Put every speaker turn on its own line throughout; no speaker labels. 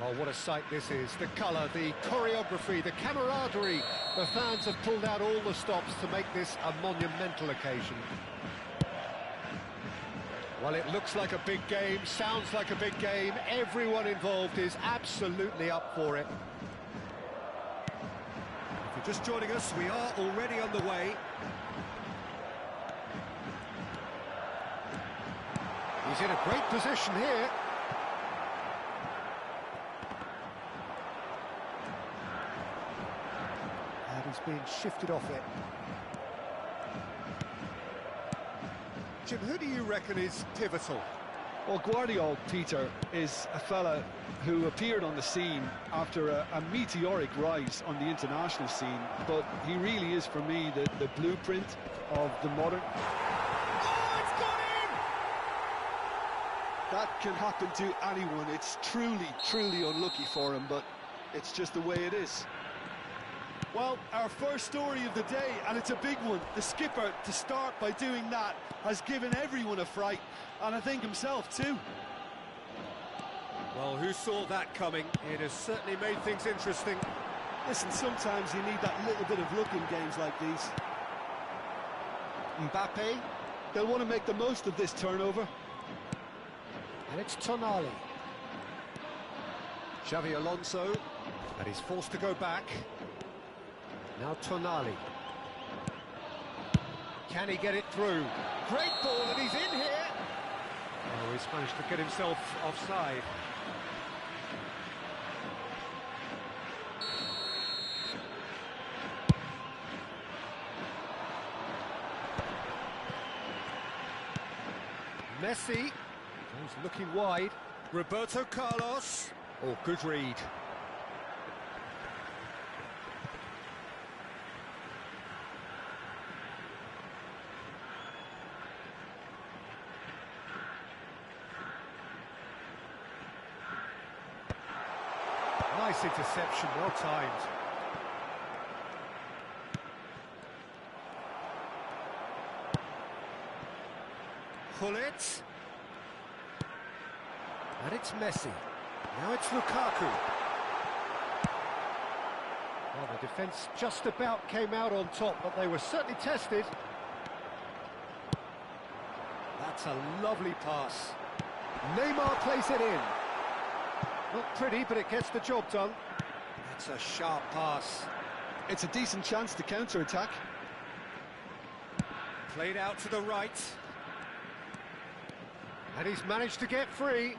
Oh, what a sight this is. The colour, the choreography, the camaraderie. The fans have pulled out all the stops to make this a monumental occasion. Well, it looks like a big game, sounds like a big game. Everyone involved is absolutely up for it. If you're just joining us, we are already on the way. He's in a great position here. And he's being shifted off it. Jim, who do you reckon is pivotal?
Well, Guardiola, Peter, is a fella who appeared on the scene after a meteoric rise on the international scene, but he really is, for me, the blueprint of the modern...
Oh, it's gone in!
That can happen to anyone. It's truly, truly unlucky for him, but it's just the way it is. Well, our first story of the day, and it's a big one. The skipper, to start by doing that, has given everyone a fright, and I think himself too.
Well, who saw that coming? It has certainly made things interesting.
Listen, sometimes you need that little bit of luck in games like these.
Mbappe.
They'll want to make the most of this turnover.
And it's Tonali. Xavi Alonso, and he's forced to go back. Now Tonali. Can he get it through? Great ball, and he's in here! Oh, he's managed to get himself offside. Messi. He's looking wide. Roberto Carlos. Oh, good read. Nice interception, well timed. Pull it. And it's Messi. Now it's Lukaku. Well, the defence just about came out on top, but they were certainly tested. That's a lovely pass. Neymar plays it in. Not pretty, but it gets the job done. That's a sharp pass.
It's a decent chance to counter-attack.
Played out to the right. And he's managed to get free.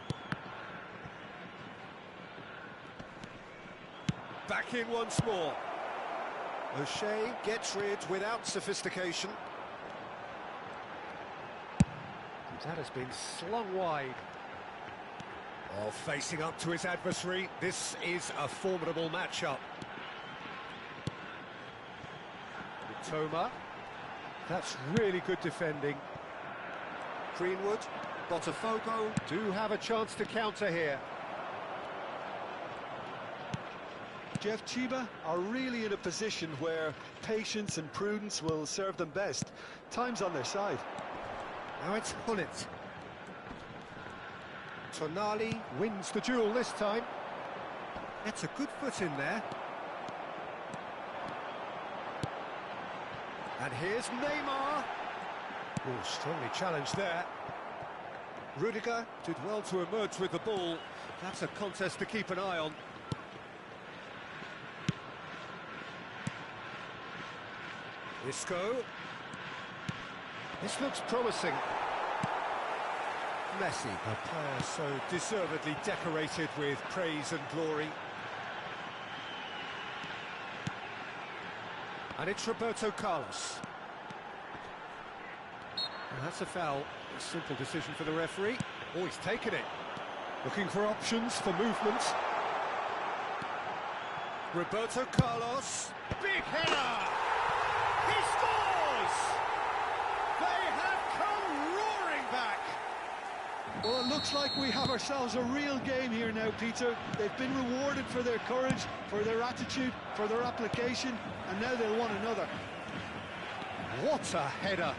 Back in once more. O'Shea gets rid without sophistication. That has been slung wide. Oh, facing up to his adversary, this is a formidable matchup. Toma, that's really good defending. Greenwood, Botafogo do have a chance to counter here.
Jeff, Chiba are really in a position where patience and prudence will serve them best. Time's on their side.
Now it's Hullet. Tonali wins the duel this time. Gets a good foot in there. And here's Neymar. Oh, strongly challenged there. Rudiger did well to emerge with the ball. That's a contest to keep an eye on. Isco. This looks promising. Messi, a player so deservedly decorated with praise and glory. And it's Roberto Carlos. And that's a foul. A simple decision for the referee. Oh, he's taken it. Looking for options for movement. Roberto Carlos. Big header! He scores! They have come roaring back!
Well, it looks like we have ourselves a real game here now, Peter. They've been rewarded for their courage, for their attitude, for their application, and now they'll want another.
What a header!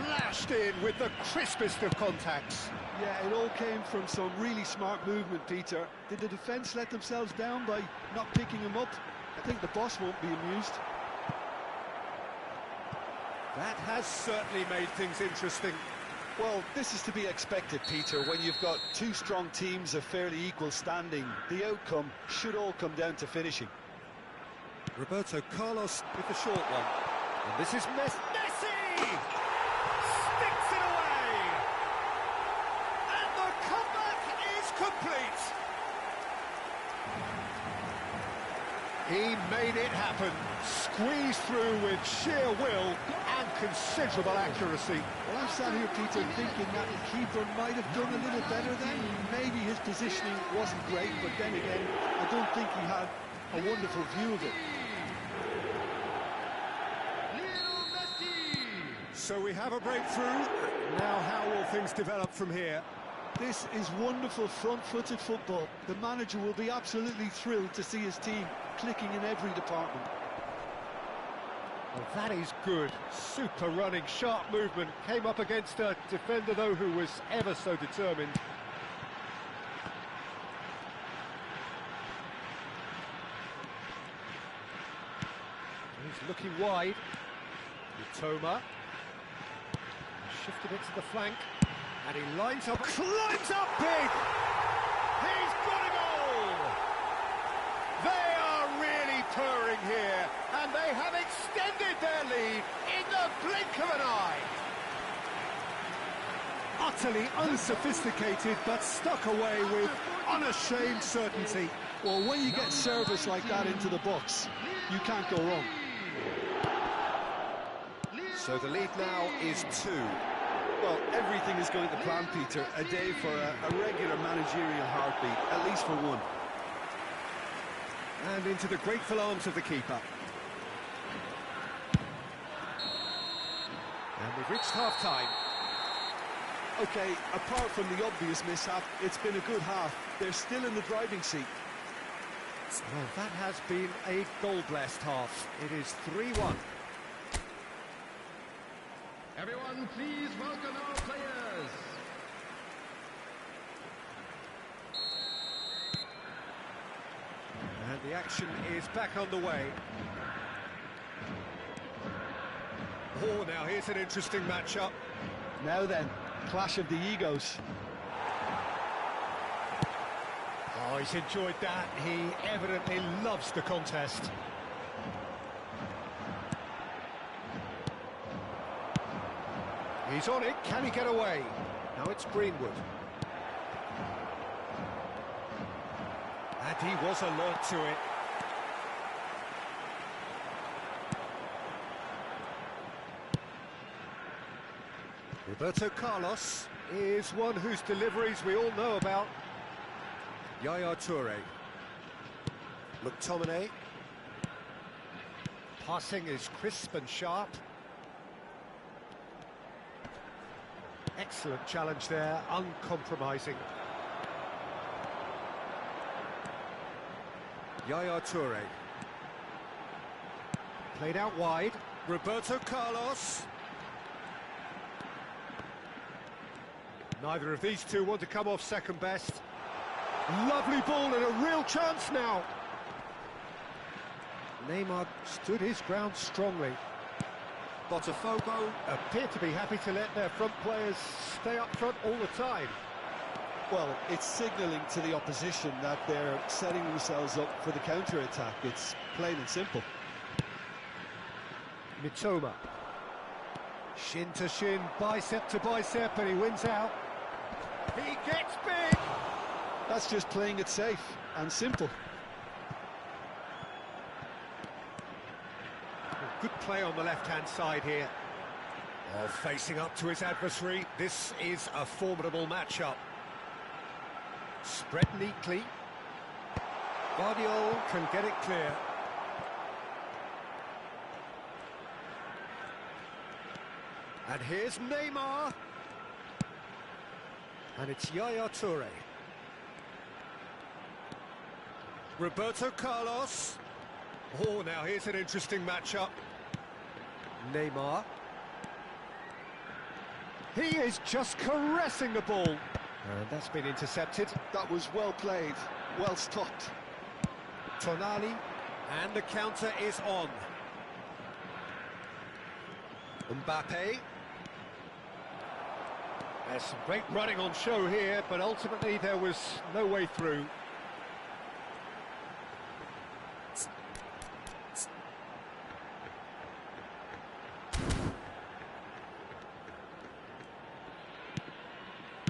Flashed in with the crispest of contacts.
Yeah, it all came from some really smart movement, Peter. Did the defence let themselves down by not picking him up? I think the boss won't be amused.
That has certainly made things interesting.
Well, this is to be expected, Peter, when you've got two strong teams of fairly equal standing. The outcome should all come down to finishing.
Roberto Carlos with the short one. And this is Messi! Sticks it away! And the comeback is complete! He made it happen. Squeezed through with sheer will and considerable accuracy.
Well, I'm sat here, Peter, thinking that the keeper might have done a little better then. Maybe his positioning wasn't great, but then again, I don't think he had a wonderful view of it.
So we have a breakthrough. Now how will things develop from here?
This is wonderful front-footed football. The manager will be absolutely thrilled to see his team clicking in every department.
Well, that is good. Super running, sharp movement. Came up against a defender, though, who was ever so determined. He's looking wide. Toma. Shifted it to the flank. And he lines up, climbs up big! He's got a goal! They are really purring here, and they have extended their lead in the blink of an eye. Utterly unsophisticated, but stuck away with unashamed certainty.
Well, when you get service like that into the box, you can't go wrong.
So the lead now is 2.
Well, everything is going to plan, Peter. A day for a regular managerial heartbeat, at least for one.
And into the grateful arms of the keeper. And we've reached half-time.
OK, apart from the obvious mishap, it's been a good half. They're still in the driving seat.
Well, that has been a goal-blessed half. It is 3-1.
Everyone, please welcome our players.
And the action is back on the way. Oh, now here's an interesting matchup.
Now then, clash of the egos.
Oh, he's enjoyed that. He evidently loves the contest. He's on it. Can he get away? Now it's Greenwood. And he was alert to it. Roberto Carlos is one whose deliveries we all know about. Yaya Toure. McTominay. Passing is crisp and sharp. Excellent challenge there, uncompromising. Yaya Toure. Played out wide. Roberto Carlos. Neither of these two want to come off second best. Lovely ball and a real chance now. Neymar stood his ground strongly. Botafogo appear to be happy to let their front players stay up front all the time.
Well, it's signalling to the opposition that they're setting themselves up for the counter-attack. It's plain and simple.
Mitoma. Shin to shin, bicep to bicep, and he wins out. He gets big!
That's just playing it safe and simple.
Good play on the left-hand side here. Oh, facing up to his adversary, this is a formidable matchup. Spread neatly. Guardiola can get it clear. And here's Neymar. And it's Yaya Toure. Roberto Carlos. Oh, now here's an interesting matchup. Neymar. He is just caressing the ball. And that's been intercepted.
That was well played, well stopped.
Tonali, and the counter is on. Mbappe. There's some great running on show here, but ultimately there was no way through.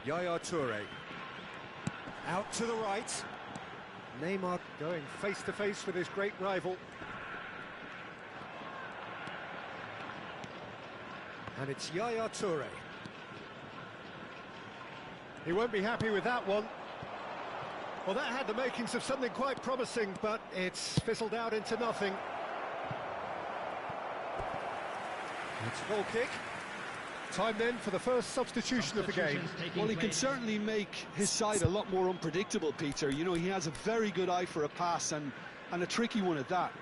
Yaya Toure. Out to the right. Neymar going face-to-face with his great rival. And it's Yaya Toure. He won't be happy with that one. Well, that had the makings of something quite promising, but it's fizzled out into nothing. It's a goal kick. Time then for the first substitution of the game.
Well, he can certainly make his side a lot more unpredictable, Peter. You know, he has a very good eye for a pass and a tricky one at that.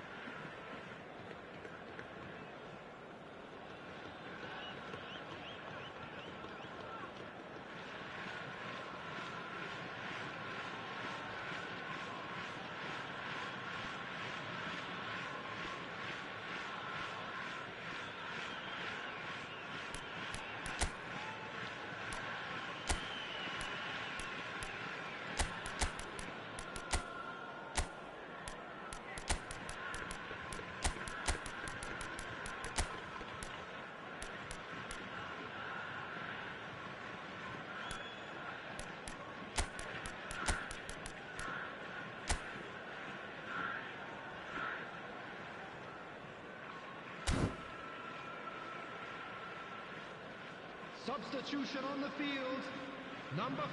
Substitution on the field. Number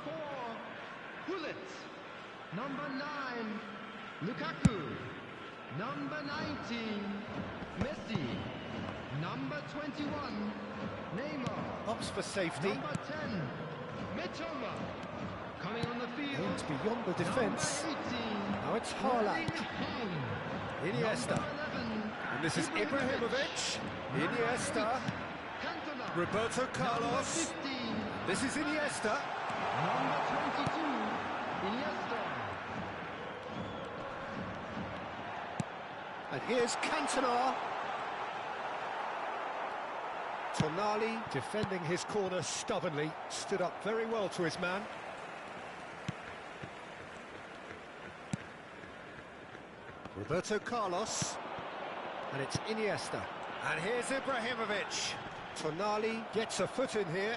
4, Bullet. Number 9, Lukaku. Number 19, Messi. Number 21, Neymar.
Opts for safety.
Number 10, Mitoma. Coming on the field.
Aimed beyond the defence.
Number 18.
Now it's Haaland. Iniesta.
Number 11.
And this is Ibrahimovic. Iniesta.
Cantona.
Roberto Carlos.
Number 15.
This is Iniesta.
Number 22. Iniesta.
And here's Cantona. Tonali defending his corner stubbornly. Stood up very well to his man. Roberto Carlos. And it's Iniesta. And here's Ibrahimovic. Tonali gets a foot in here.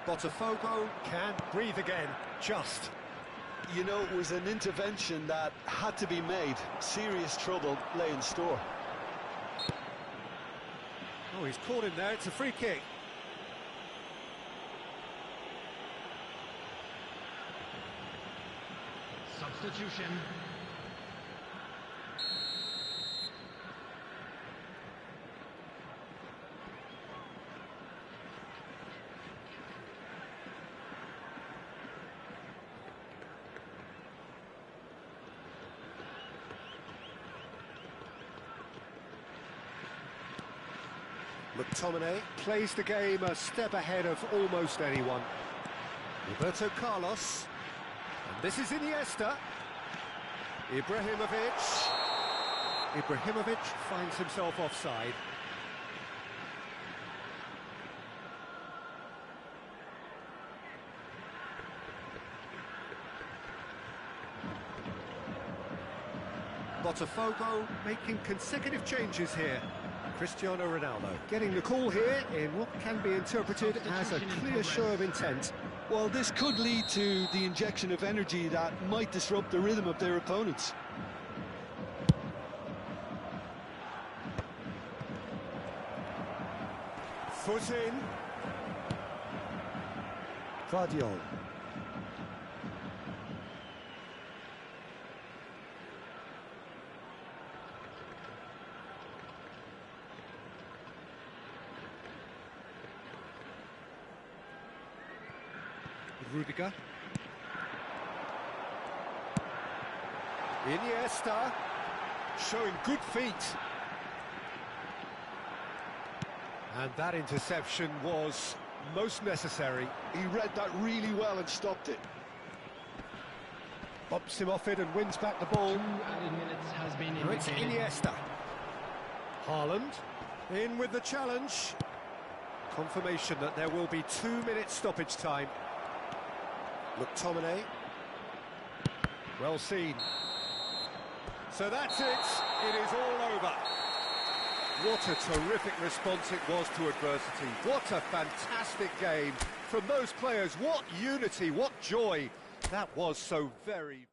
Botafogo can't breathe again. Just.
You know, it was an intervention that had to be made. Serious trouble lay in store.
Oh, he's caught him there. It's a free kick.
Substitution.
McTominay plays the game a step ahead of almost anyone. Roberto Carlos. And this is Iniesta. Ibrahimovic. Ibrahimovic finds himself offside. Botafogo making consecutive changes here. Cristiano Ronaldo getting the call here in what can be interpreted as a clear show of intent.
Well, this could lead to the injection of energy that might disrupt the rhythm of their opponents.
Foot in. Guardiola. Rudiger. Iniesta showing good feet. And that interception was most necessary.
He read that really well and stopped it.
Bumps him off it and wins back the ball.
2 added minutes has been
Now it's
indicated.
Iniesta. Haaland in with the challenge. Confirmation that there will be 2 minutes stoppage time. McTominay. Well seen. So that's it. It is all over. What a terrific response it was to adversity. What a fantastic game from those players. What unity, what joy. That was so very...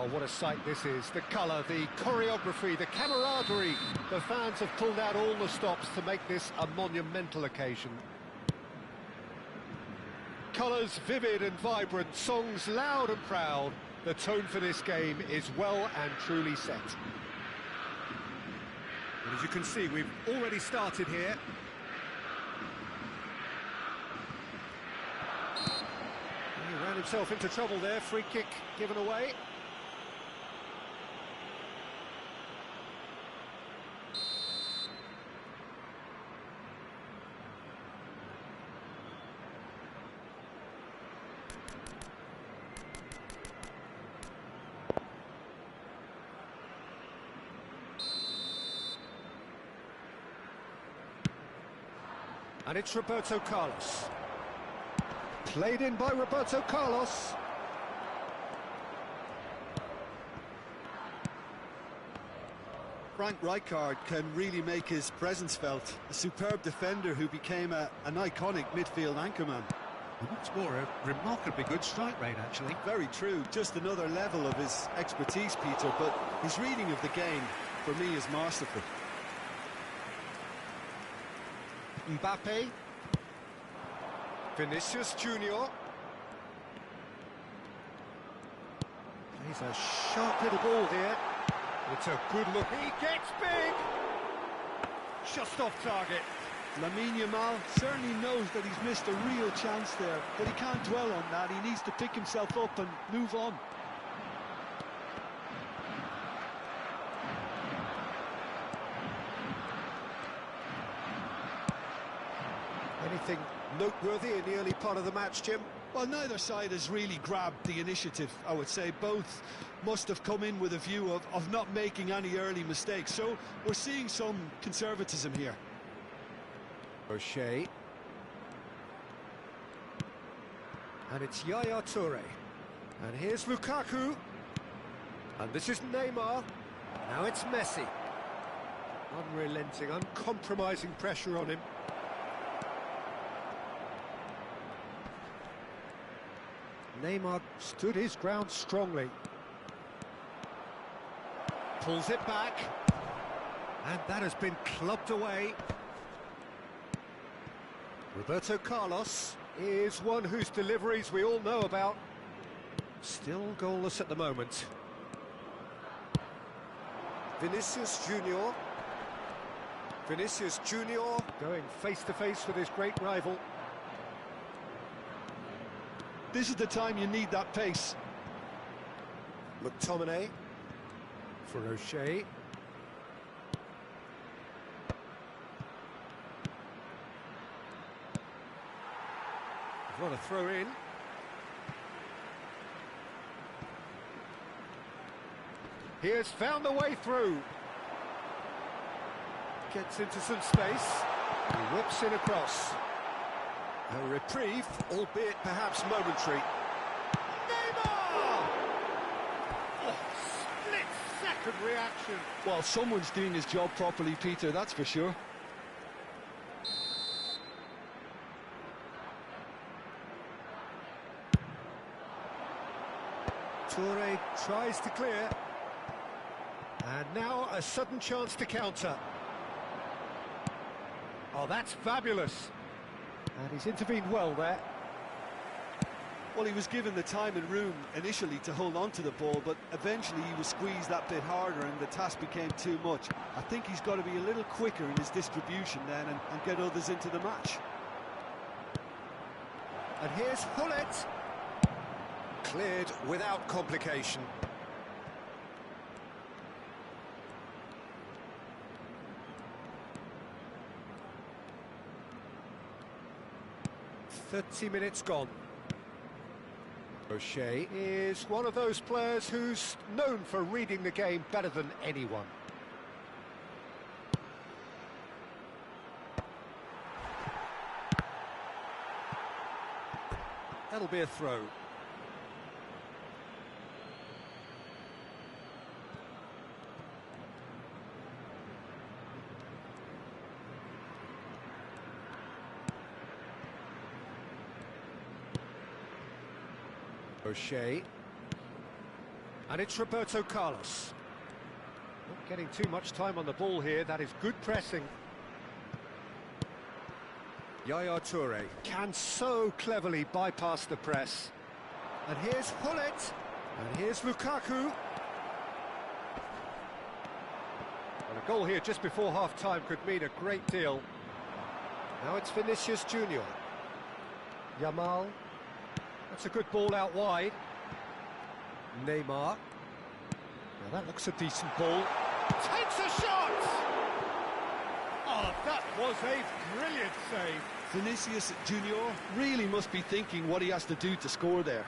Well, what a sight this is. The colour, the choreography, the camaraderie. The fans have pulled out all the stops to make this a monumental occasion. Colours vivid and vibrant, songs loud and proud. The tone for this game is well and truly set. And as you can see, we've already started here. He ran himself into trouble there, free kick given away. And it's Roberto Carlos. Played in by Roberto Carlos.
Frank Rijkaard can really make his presence felt. A superb defender who became an iconic midfield anchorman.
What's more, a remarkably good strike rate, actually.
Very true, just another level of his expertise, Peter, but his reading of the game, for me, is masterful.
Mbappe. Vinicius Junior. He's a sharp little ball here. It's a good look. He gets big! Just off target.
Lamine Yamal certainly knows that he's missed a real chance there, but he can't dwell on that. He needs to pick himself up and move on.
Anything noteworthy in the early part of the match, Jim?
Well, neither side has really grabbed the initiative, I would say. Both must have come in with a view of not making any early mistakes. So we're seeing some conservatism here.
O'Shea. And it's Yaya Toure. And here's Lukaku. And this is Neymar. Now it's Messi. Unrelenting, uncompromising pressure on him. Neymar stood his ground strongly. Pulls it back. And that has been clubbed away. Roberto Carlos is one whose deliveries we all know about. Still goalless at the moment. Vinicius Junior. Vinicius Junior going face-to-face with his great rival.
This is the time you need that pace.
McTominay for O'Shea. What a throw in. He has found the way through. Gets into some space. He whips in across. A reprieve, albeit perhaps momentary. Neymar! Oh, split-second reaction.
Well, someone's doing his job properly, Peter, that's for sure.
Toure tries to clear. And now a sudden chance to counter. Oh, that's fabulous. And he's intervened well there.
Well, he was given the time and room initially to hold on to the ball, but eventually he was squeezed that bit harder and the task became too much. I think he's got to be a little quicker in his distribution then and get others into the match.
And here's Hullet. Cleared without complication. "30 minutes gone." O'Shea is one of those players who's known for reading the game better than anyone. That'll be a throw. O'Shea. And it's Roberto Carlos. Not getting too much time on the ball here. That is good pressing. Yaya Toure can so cleverly bypass the press. And here's Hullet. And here's Lukaku. And a goal here just before half-time could mean a great deal. Now it's Vinicius Junior. Yamal. That's a good ball out wide. Neymar. Now that looks a decent ball. Takes a shot! Oh, that was a brilliant save.
Vinicius Junior really must be thinking what he has to do to score there.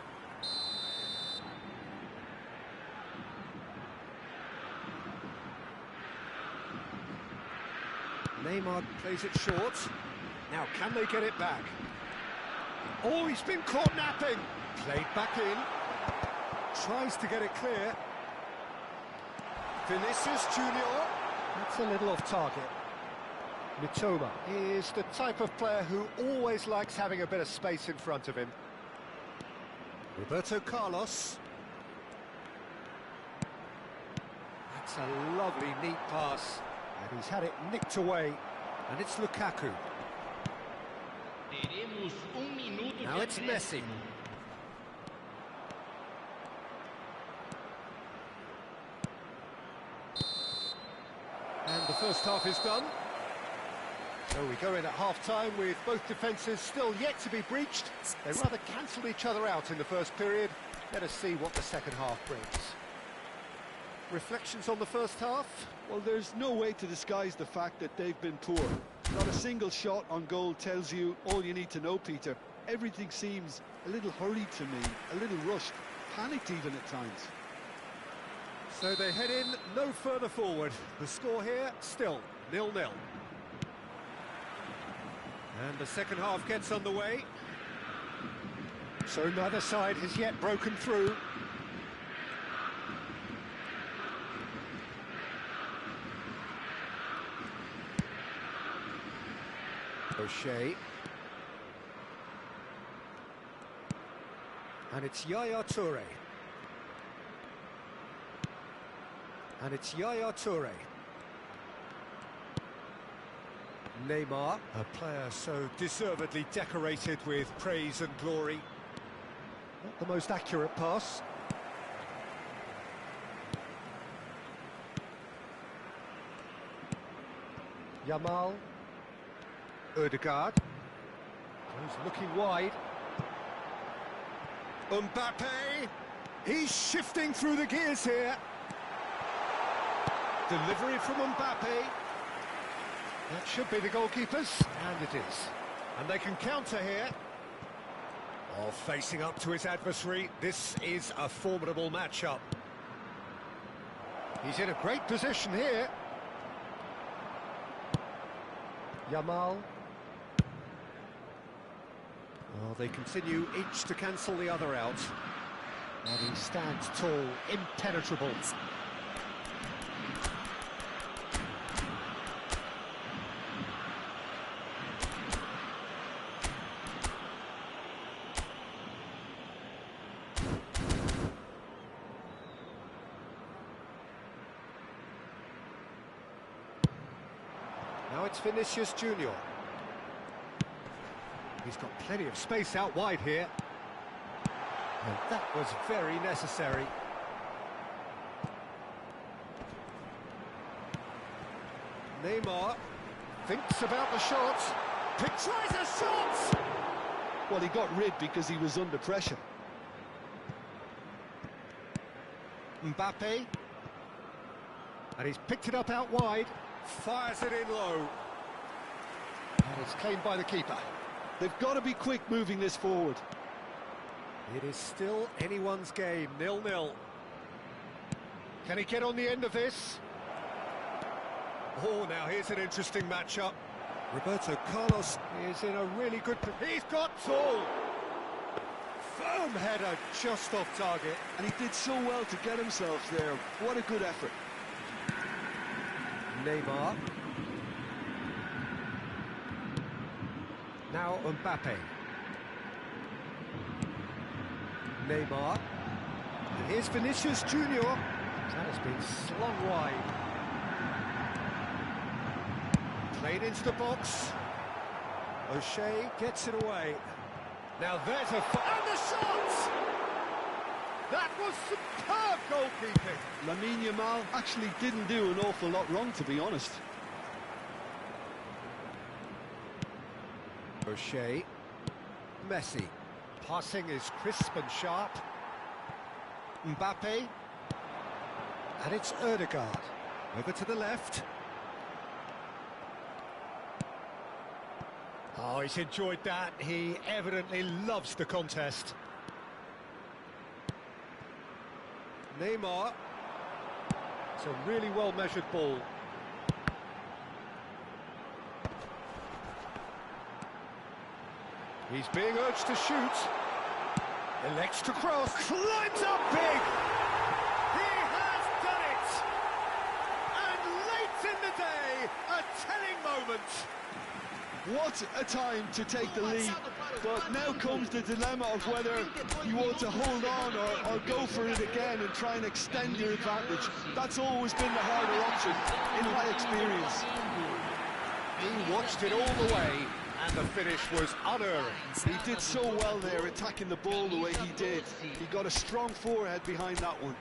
Neymar plays it short. Now, can they get it back? Oh, he's been caught napping. Played back in. Tries to get it clear. Vinicius Junior. That's a little off target. Mitoma is the type of player who always likes having a bit of space in front of him. Roberto Carlos. That's a lovely, neat pass. And he's had it nicked away. And it's Lukaku. Now it's Messi. And the first half is done. So we go in at half-time with both defences still yet to be breached. They rather cancelled each other out in the first period. Let us see what the second half brings. Reflections on the first half?
Well, there's no way to disguise the fact that they've been poor. Not a single shot on goal tells you all you need to know, Peter. Everything seems a little hurried to me, a little rushed, panicked even at times.
So they head in no further forward. The score here, still 0-0. And the second half gets underway. So neither side has yet broken through. O'Shea. And it's Yaya Toure. And it's Yaya Toure. Neymar, a player so deservedly decorated with praise and glory. Not the most accurate pass. Yamal. Ødegaard. He's looking wide. Mbappe. He's shifting through the gears here. Delivery from Mbappe. That should be the goalkeepers, and it is. And they can counter here. Oh, facing up to his adversary. This is a formidable matchup. He's in a great position here. Yamal. Oh, they continue each to cancel the other out. And he stands tall, impenetrable. Now it's Vinicius Junior. He's got plenty of space out wide here. And that was very necessary. Neymar thinks about the shot. Tries a shot!
Well, he got rid because he was under pressure.
Mbappe. And he's picked it up out wide. Fires it in low. And it's claimed by the keeper.
They've got to be quick moving this forward.
It is still anyone's game, 0-0. Can he get on the end of this? Oh, now here's an interesting matchup. Roberto Carlos is in a really good... He's got tall! Firm header, just off target.
And he did so well to get himself there. What a good effort.
Neymar. Now Mbappe. Neymar. And here's Vinicius Junior. That has been slung wide. Played into the box. O'Shea gets it away. Now there's a... And the shot! That was superb goalkeeping.
Lamine Yamal actually didn't do an awful lot wrong, to be honest.
O'Shea. Messi. Passing is crisp and sharp. Mbappe. And it's Ødegaard. Over to the left. Oh, he's enjoyed that. He evidently loves the contest. Neymar. It's a really well-measured ball. He's being urged to shoot. Elects to cross. Climbs up big. He has done it. And late in the day, a telling moment.
What a time to take the lead, but now comes the dilemma of whether you want to hold on or go for it again and try and extend your advantage. That's always been the harder option, in my experience.
He watched it all the way, and the finish was unerring.
He did so well there, attacking the ball the way he did. He got a strong forehead behind that one.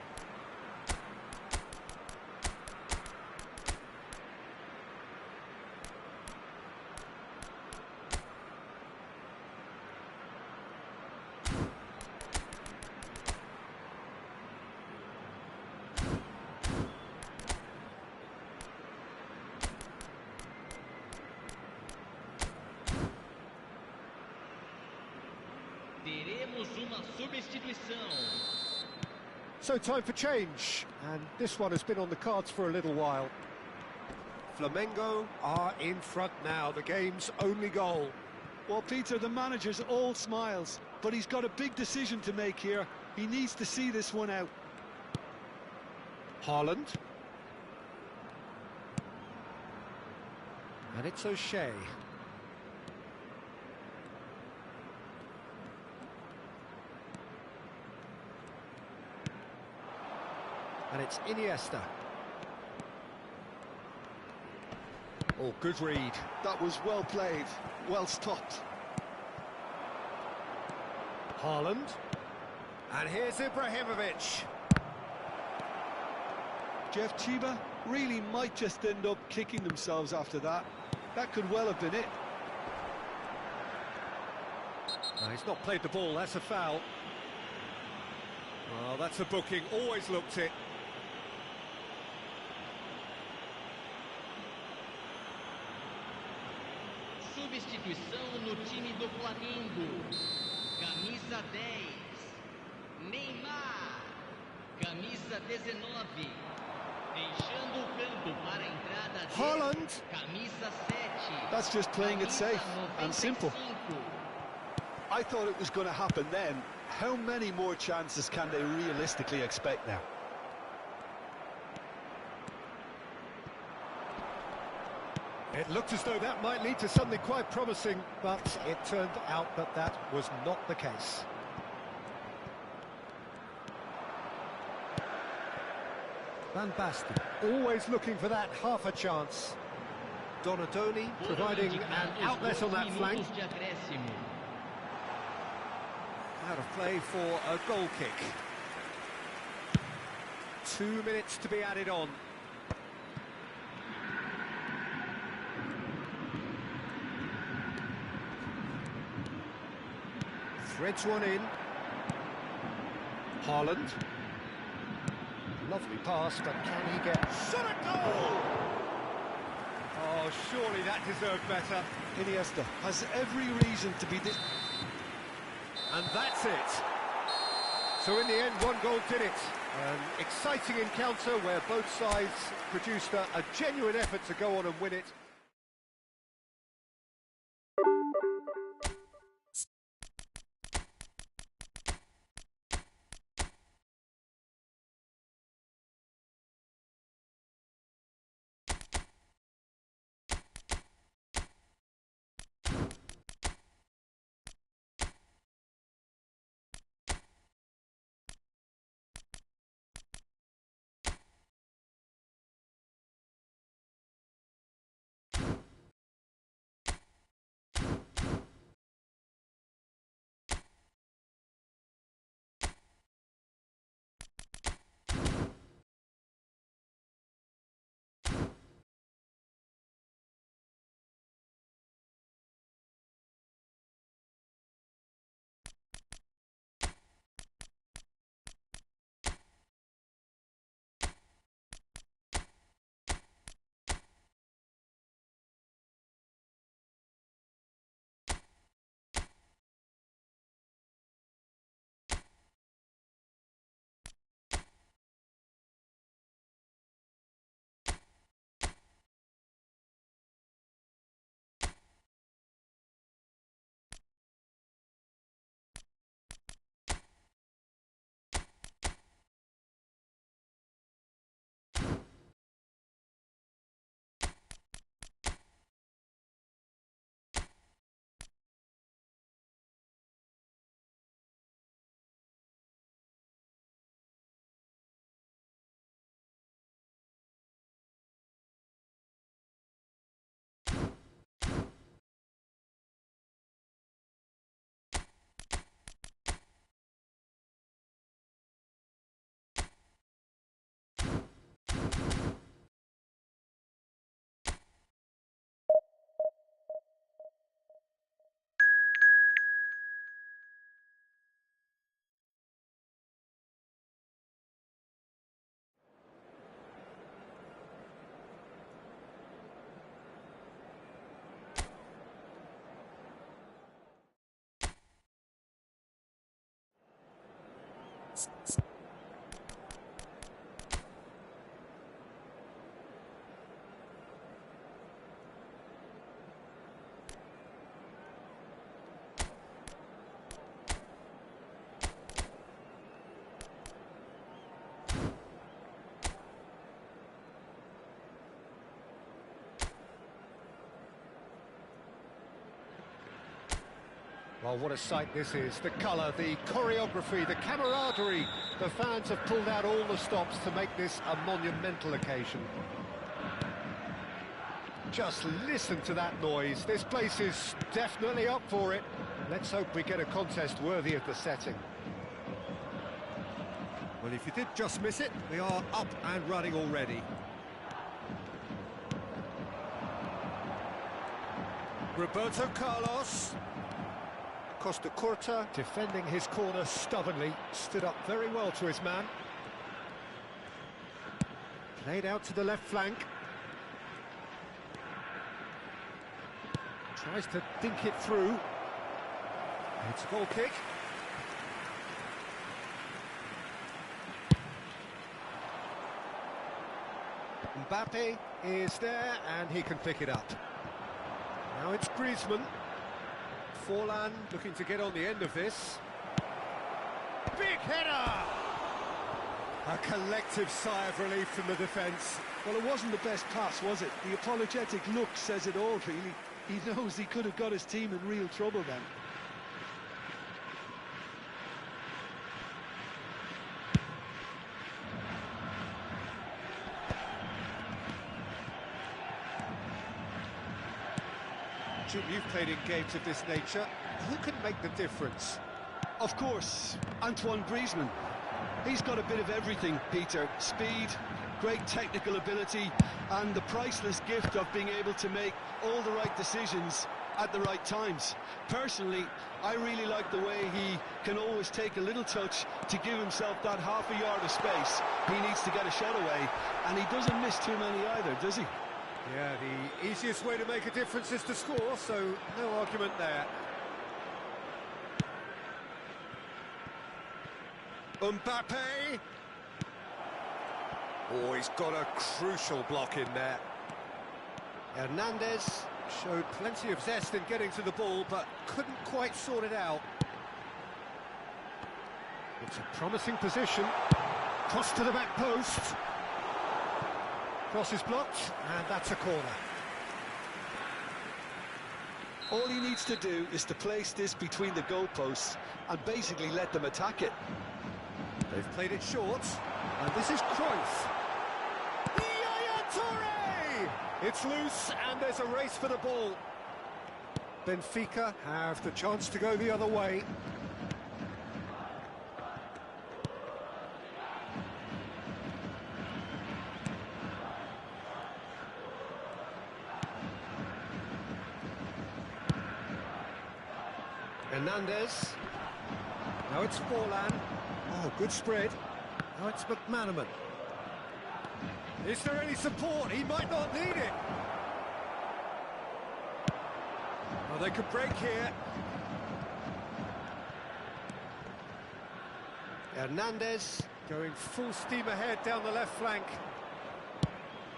Teremos uma substituição.
So time for change, and this one has been on the cards for a little while. Flamengo are in front now, the game's only goal.
Well, Peter, the manager's all smiles, but he's got a big decision to make here. He needs to see this one out.
Haaland. And it's O'Shea. And it's Iniesta. Oh, good read.
That was well played, well stopped.
Haaland. And here's Ibrahimovic.
Jeff Chiba really might just end up kicking themselves after that. That could well have been it.
No, he's not played the ball, that's a foul. Oh, that's a booking, always looked it.
Substituição no time do Flamengo. Camisa 10, Neymar. Camisa 19, deixando o campo para a entrada de
Haaland.
Camisa 7.
That's just playing it safe
Camisa
and simple.
95.
I thought it was going to happen then. How many more chances can they realistically expect now?
It looked as though that might lead to something quite promising, but it turned out that that was not the case. Van Basten, always looking for that half a chance. Donadoni providing an outlet on that flank.
Minutos de acréscimo.
Out of play for a goal kick. 2 minutes to be added on. Threads one in. Haaland. Lovely pass, but can he get... Shot a goal! Oh, surely that deserved better.
Iniesta has every reason to be this.
And that's it. So in the end, one goal did it. An exciting encounter where both sides produced a genuine effort to go on and win it. Well, what a sight this is. The colour, the choreography, the camaraderie. The fans have pulled out all the stops to make this a monumental occasion. Just listen to that noise. This place is definitely up for it. Let's hope we get a contest worthy of the setting.
Well, if you did just miss it, we are up and running already. Roberto Carlos.
Costa Curta, defending his corner stubbornly, stood up very well to his man. Played out to the left flank. Tries to dink it through. It's a goal kick. Mbappe is there and he can pick it up. Now it's Griezmann. Forlan looking to get on the end of this.
Big header! A collective sigh of relief from the defence. Well, it wasn't the best pass, was it? The apologetic look says it all, really. He knows he could have got his team in real trouble then.
Jim, you've played in games of this nature. Who can make the difference?
Of course, Antoine Griezmann. He's got a bit of everything, Peter. Speed, great technical ability, and the priceless gift of being able to make all the right decisions at the right times. Personally, I really like the way he can always take a little touch to give himself that half a yard of space. He needs to get a shot away, and he doesn't miss too many either, does he?
Yeah, the easiest way to make a difference is to score, so no argument there.
Mbappe. Oh, he's got a crucial block in there.
Hernandez showed plenty of zest in getting to the ball, but couldn't quite sort it out. It's a promising position. Cross to the back post. Cross is blocked, and that's a corner.
All he needs to do is to place this between the goalposts and basically let them attack it.
They've played it short, and this is Cruyff. Yaya Toure! It's loose, and there's a race for the ball. Benfica have the chance to go the other way. Hernandez. Now it's Forlan. Oh, good spread. Now it's McManaman. Is there any support? He might not need it. Oh, they could break here. Hernandez going full steam ahead down the left flank.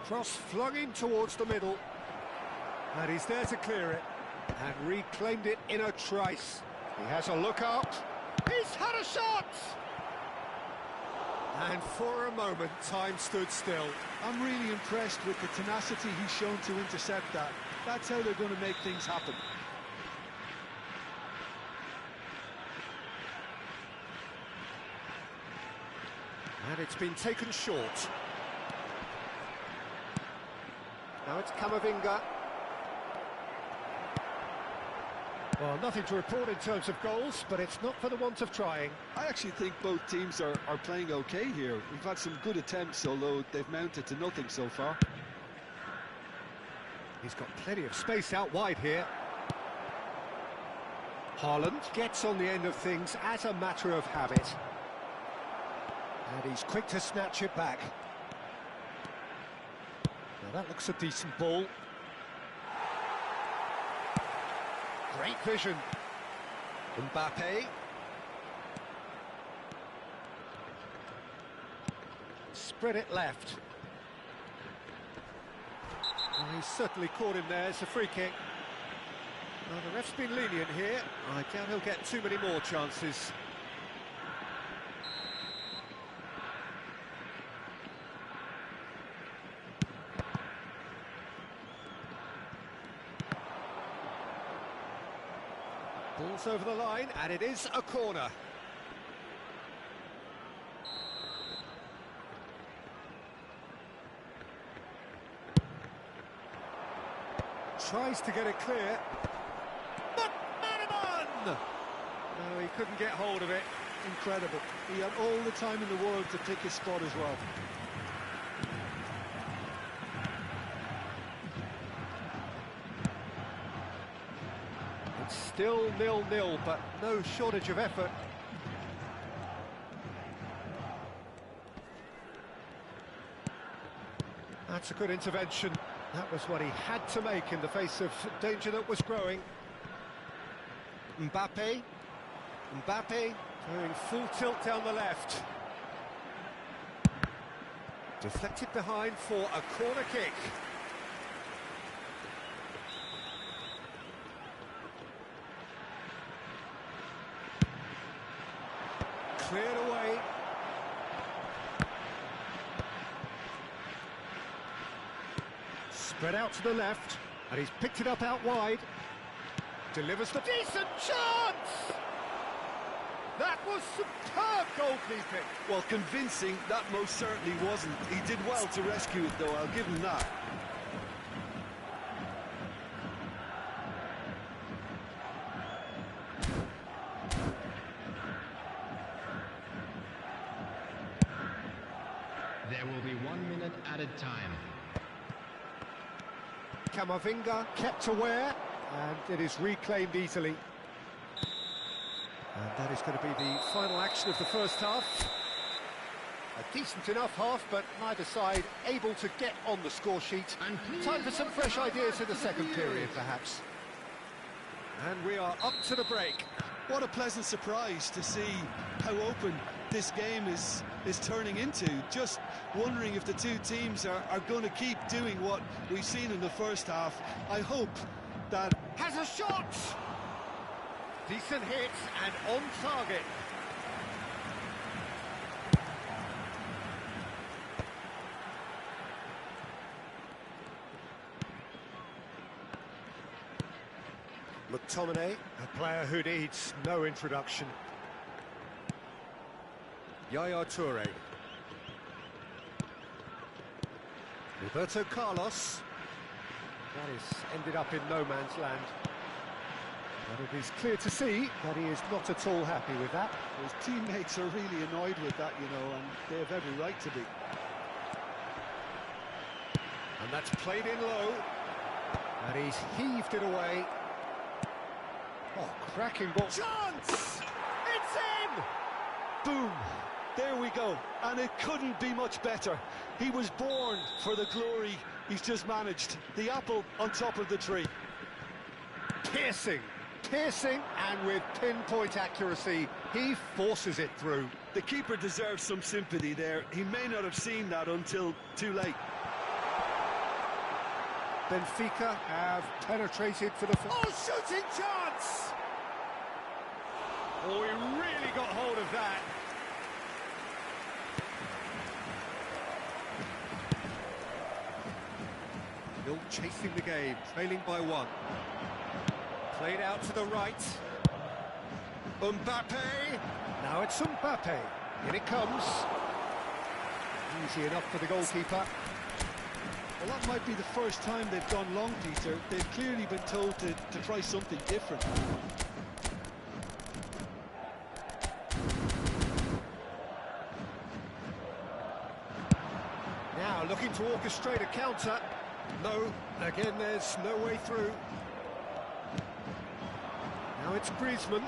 Cross flung in towards the middle. And he's there to clear it. And reclaimed it in a trice. He has a look up. He's had a shot! And for a moment, time stood still.
I'm really impressed with the tenacity he's shown to intercept that. That's how they're going to make things happen.
And it's been taken short. Now it's Camavinga. Well, nothing to report in terms of goals, but it's not for the want of trying.
I actually think both teams are playing okay here. We've had some good attempts, although they've mounted to nothing so far.
He's got plenty of space out wide here. Haaland gets on the end of things as a matter of habit. And he's quick to snatch it back. Now that looks a decent ball. Great vision. Mbappe. Spread it left. Well, he's certainly caught him there. It's a free kick. Well, the ref's been lenient here. I doubt he'll get too many more chances. Ball
Ball's over the line, and it is a corner. Tries to get it clear. McManaman! No, he couldn't get hold of it.
Incredible. He had all the time in the world to pick his spot as well.
It's still 0-0, but no shortage of effort. That's a good intervention. That was what he had to make in the face of danger that was growing. Mbappe doing full tilt down the left. Deflected behind for a corner kick. Cleared away. Spread out to the left, and he's picked it up out wide. Delivers the decent chance! That was superb goalkeeping.
Well, convincing, that most certainly wasn't. He did well to rescue it, though, I'll give him that.
There will be 1 minute added time.
Camavinga kept aware, and it is reclaimed easily. And that is going to be the final action of the first half. A decent enough half, but neither side able to get on the score sheet. Time for some fresh ideas in the second period, perhaps. And we are up to the break.
What a pleasant surprise to see how open this game is turning into. Just wondering if the two teams are going to keep doing what we've seen in the first half. I hope that...
Has a shot! Decent hit and on target. McTominay, a player who needs no introduction. Yaya Toure. Roberto Carlos. That is ended up in no man's land. But it is clear to see that he is not at all happy with that.
His teammates are really annoyed with that, you know, and they have every right to be.
And that's played in low. And he's heaved it away. Oh, cracking ball. Chance! It's in!
Boom! There we go. And it couldn't be much better. He was born for the glory he's just managed. The apple on top of the tree.
Piercing, and with pinpoint accuracy, he forces it through.
The keeper deserves some sympathy there. He may not have seen that until too late.
Benfica have penetrated for the... Oh, shooting chance! Oh, he really got hold of that. Still chasing the game, trailing by one. Played out to the right. Mbappe! Now it's Mbappe. In it comes. Easy enough for the goalkeeper.
Well, that might be the first time they've gone long, Peter. They've clearly been told to try something different.
Now looking to orchestrate a counter. No, again there's no way through. Now it's Griezmann.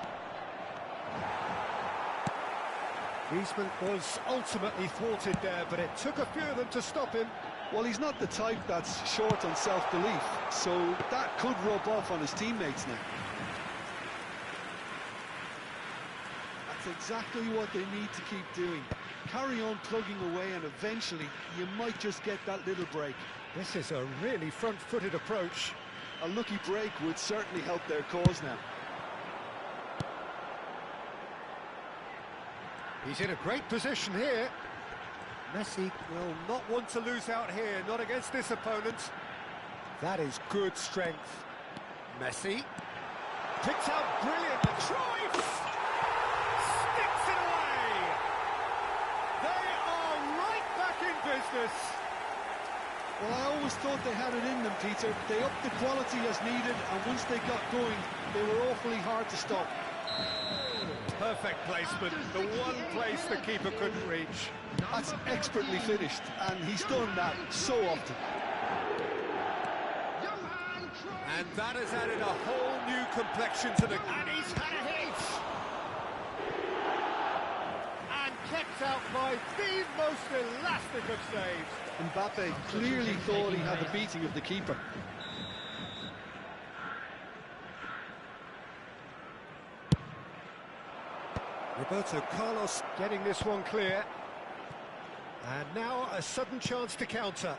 Griezmann was ultimately thwarted there, but it took a few of them to stop him.
Well, he's not the type that's short on self-belief, so that could rub off on his teammates now. That's exactly what they need to keep doing. Carry on plugging away, and eventually you might just get that little break.
This is a really front-footed approach.
A lucky break would certainly help their cause now.
He's in a great position here. Messi will not want to lose out here, not against this opponent. That is good strength. Messi.
Picked out brilliantly. Cruyff sticks it away. They are right back in business.
Well, I always thought they had it in them, Peter. They upped the quality as needed, and once they got going, they were awfully hard to stop.
Perfect placement, the one place the keeper couldn't reach.
That's expertly finished, and he's done that so often.
And that has added a whole new complexion to the... And he's had a hit! And kept out by the most elastic of saves.
Mbappe clearly thought he had the beating of the keeper.
Roberto Carlos getting this one clear. And now a sudden chance to counter.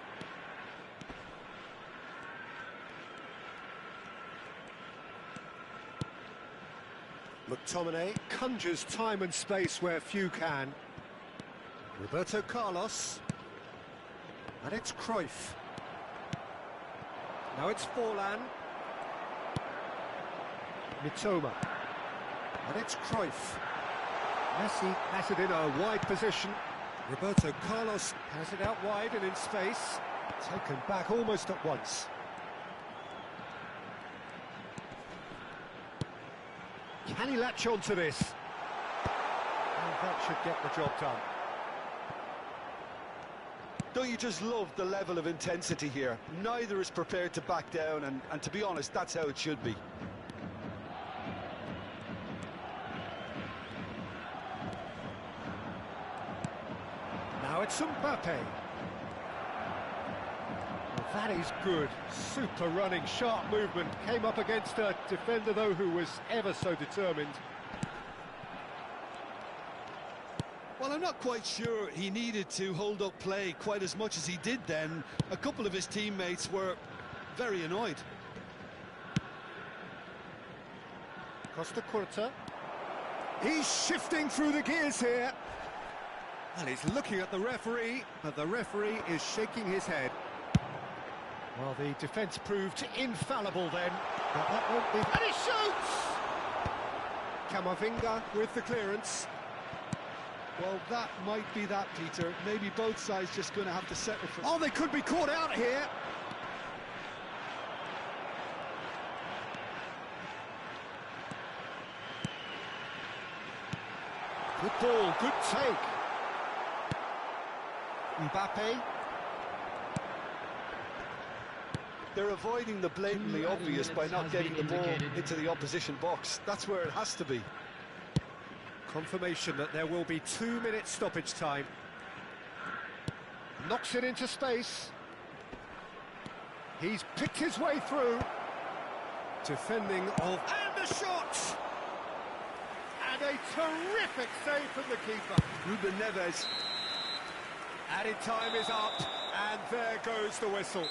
McTominay conjures time and space where few can. Roberto Carlos. And it's Cruyff. Now it's Forlan. Mitoma. And it's Cruyff. Messi has it in a wide position. Roberto Carlos has it out wide and in space. Taken back almost at once. Can he latch on to this? And that should get the job done.
Don't you just love the level of intensity here? Neither is prepared to back down, and to be honest, that's how it should be.
Now it's Mbappe. Well, that is good. Super running, sharp movement. Came up against a defender, though, who was ever so determined.
Well, I'm not quite sure he needed to hold up play quite as much as he did then. A couple of his teammates were very annoyed.
Costa Curta. He's shifting through the gears here. And he's looking at the referee, but the referee is shaking his head. Well, the defence proved infallible then, but that won't be... And he shoots! Camavinga with the clearance.
Well, that might be that, Peter. Maybe both sides just going to have to settle for...
Oh, they could be caught out here. Good ball, good take. Mbappe.
They're avoiding the blatantly obvious by not getting the ball into the opposition box. That's where it has to be.
Confirmation that there will be 2 minutes stoppage time. Knocks it into space. He's picked his way through. Defending of... And the shot! And a terrific save from the keeper.
Ruben Neves.
Added time is up, and there goes the whistle.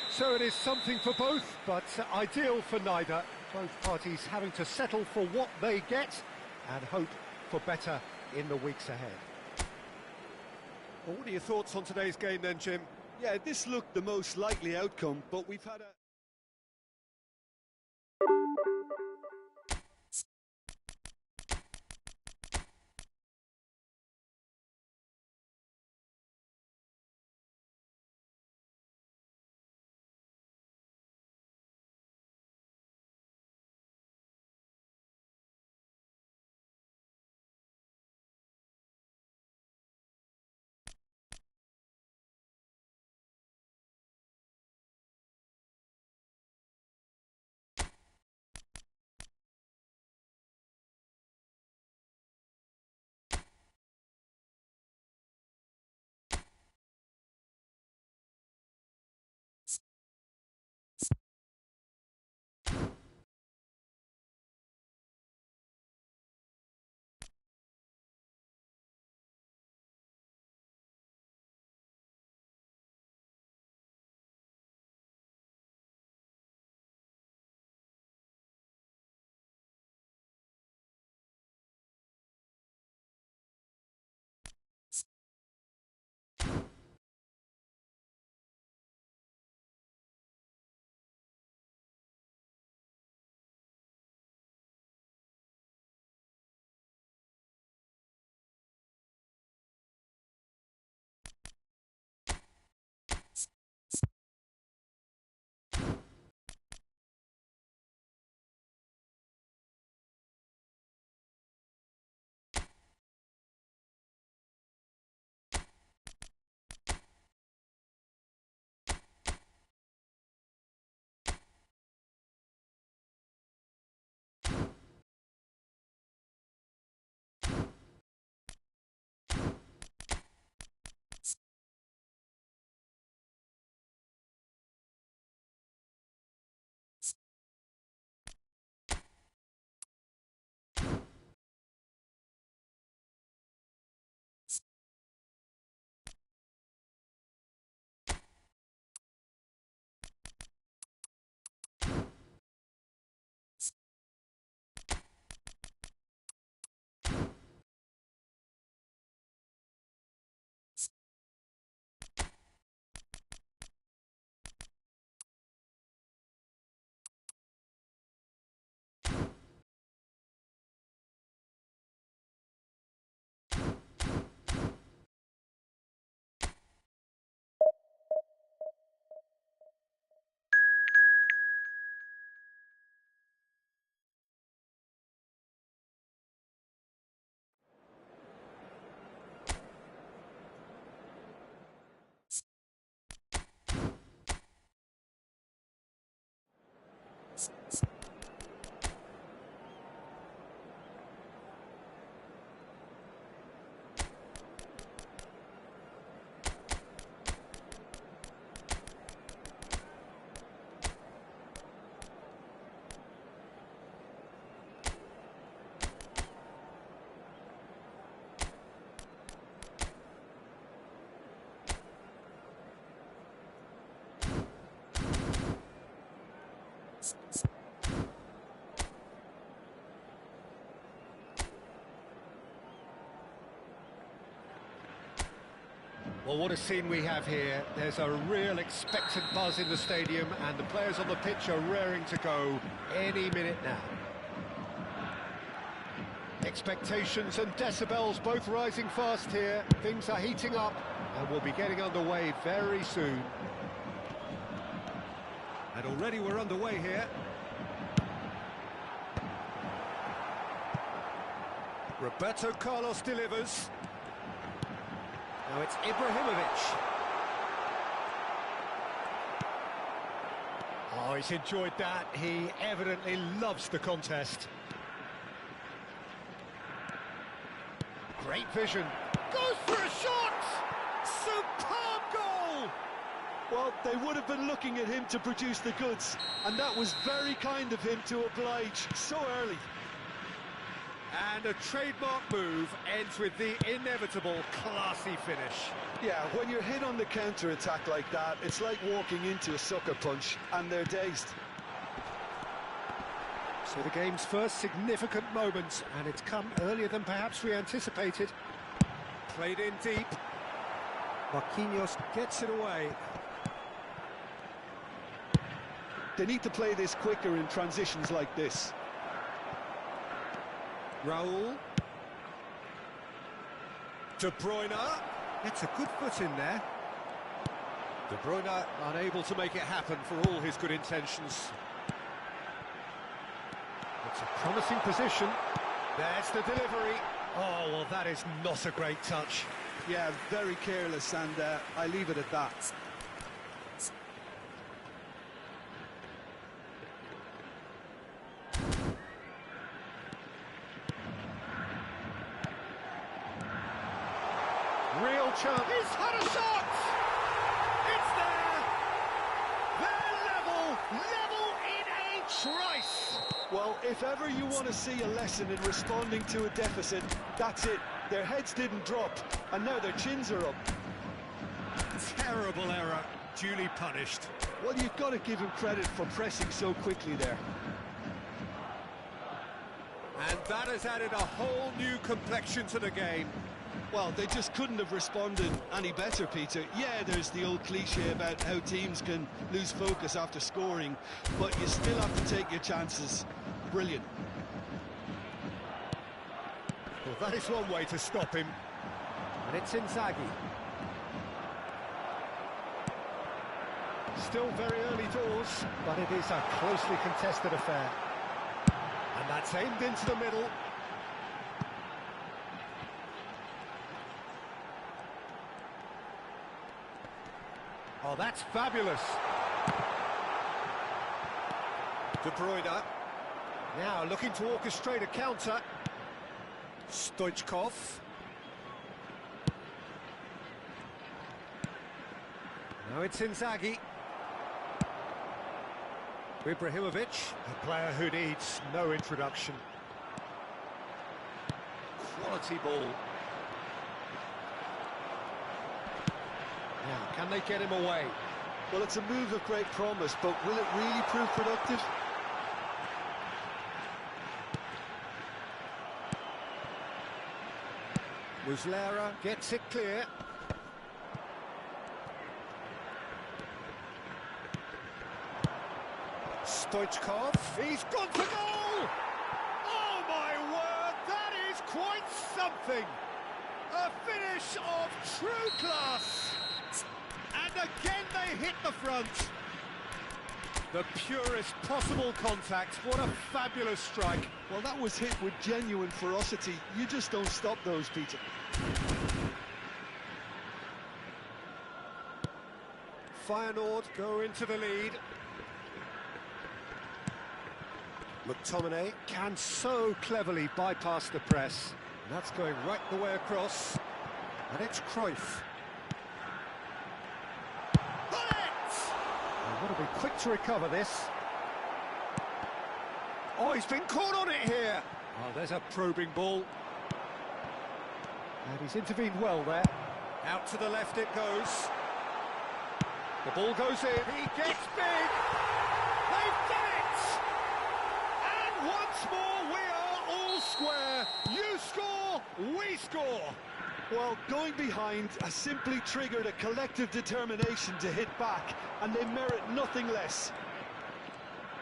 So it is something for both, but ideal for neither. Both parties having to settle for what they get and hope for better in the weeks ahead. Well, what are your thoughts on today's game then, Jim?
Yeah, this looked the most likely outcome, but we've had a...
Well, what a scene we have here. There's a real expectant buzz in the stadium, and the players on the pitch are raring to go any minute now. Expectations and decibels both rising fast here. Things are heating up, and we'll be getting underway very soon. And already we're underway here. Roberto Carlos delivers. Now it's Ibrahimovic. Oh, he's enjoyed that. He evidently loves the contest. Great vision. Goes for a shot! Superb goal!
Well, they would have been looking at him to produce the goods, and that was very kind of him to oblige so early.
And a trademark move ends with the inevitable classy finish.
Yeah, when you're hit on the counter-attack like that, it's like walking into a sucker punch, and they're dazed.
So the game's first significant moment, and it's come earlier than perhaps we anticipated. Played in deep. Marquinhos gets it away.
They need to play this quicker in transitions like this.
Raul. De Bruyne. Gets a good foot in there. De Bruyne unable to make it happen for all his good intentions. It's a promising position. There's the delivery. Oh, well, that is not a great touch.
Yeah, very careless, and I leave it at that.
Real chance. He's had a shot! It's there! They're level in a trice!
Well, if ever you want to see a lesson in responding to a deficit, that's it. Their heads didn't drop, and now their chins are up.
Terrible error, duly punished.
Well, you've got to give him credit for pressing so quickly there.
And that has added a whole new complexion to the game.
Well, they just couldn't have responded any better, Peter. Yeah, there's the old cliche about how teams can lose focus after scoring, but you still have to take your chances. Brilliant.
Well, that is one way to stop him. And it's Inzaghi. Still very early doors, but it is a closely contested affair. And that's aimed into the middle. Oh, that's fabulous. De Bruyne. Now looking to orchestrate a counter. Stoichkov. Now it's Inzaghi. Ibrahimovic, a player who needs no introduction. Quality ball. Now, can they get him away?
Well, it's a move of great promise, but will it really prove productive?
Muslera gets it clear. Stoichkov, he's gone for goal! Oh my word, that is quite something! A finish of true class! And again they hit the front. The purest possible contact, what a fabulous strike.
Well, that was hit with genuine ferocity. You just don't stop those, Peter.
Feyenoord go into the lead. McTominay can so cleverly bypass the press. And that's going right the way across. And it's Cruyff. They've got to be quick to recover this. Oh, he's been caught on it here. Oh, there's a probing ball. And he's intervened well there. Out to the left it goes. The ball goes in. He gets big. They've done it! And once more we are all square. You score, we score.
Well, going behind has simply triggered a collective determination to hit back, and they merit nothing less.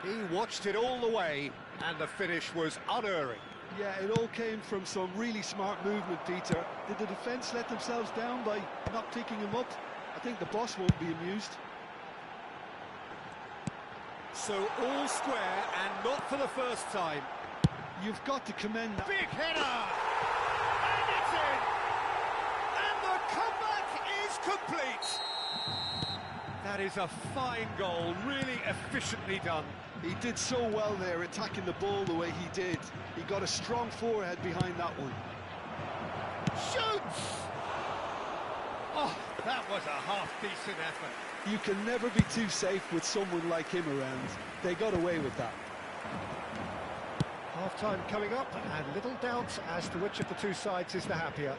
He watched it all the way, and the finish was unerring.
Yeah, it all came from some really smart movement, Peter. Did the defence let themselves down by not picking him up? I think the boss won't be amused.
So all square, and not for the first time.
You've got to commend that.
Big header! And it's in! And the comeback is complete! That is a fine goal, really efficiently done.
He did so well there, attacking the ball the way he did. He got a strong forehead behind that one.
Shoots! Oh, that was a half-decent effort.
You can never be too safe with someone like him around. They got away with that.
Half-time coming up, and little doubt as to which of the two sides is the happier.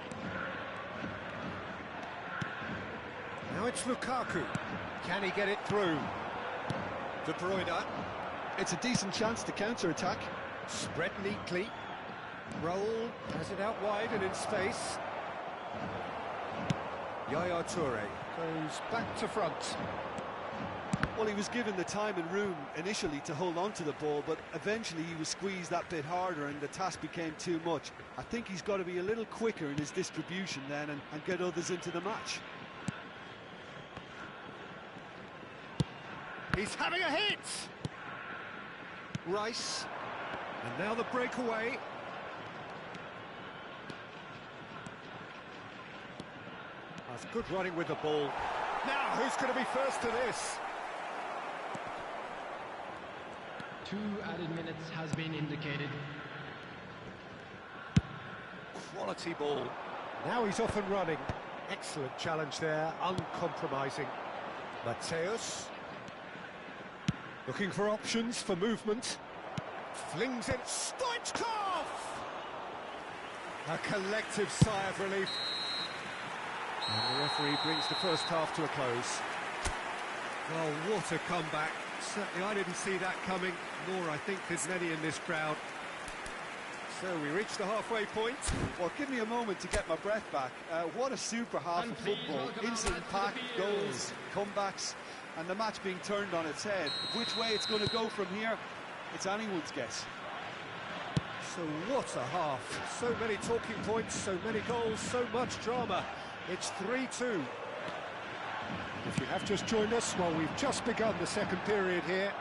Now it's Lukaku. Can he get it through? De Bruyne.
It's a decent chance to counter-attack.
Spread neatly. Roll, has it out wide and in space. Yaya Toure goes back to front.
Well, he was given the time and room initially to hold on to the ball, but eventually he was squeezed that bit harder and the task became too much. I think he's got to be a little quicker in his distribution then and get others into the match.
He's having a hit! Rice. And now the breakaway. That's good running with the ball. Now, who's going to be first to this?
2 added minutes has been indicated.
Quality ball. Now he's off and running. Excellent challenge there, uncompromising. Mateus. Looking for options for movement. Flings it. Stoichkov! A collective sigh of relief. And the referee brings the first half to a close. Well, what a comeback. Certainly I didn't see that coming, nor I think there's many in this crowd. So we reach the halfway point.
Well, give me a moment to get my breath back. What a super half of football. Instant pack, goals, comebacks, and the match being turned on its head. Which way it's going to go from here, it's anyone's guess.
So what a half. So many talking points, so many goals, so much drama. It's 3-2. If you have just joined us, well, we've just begun the second period here.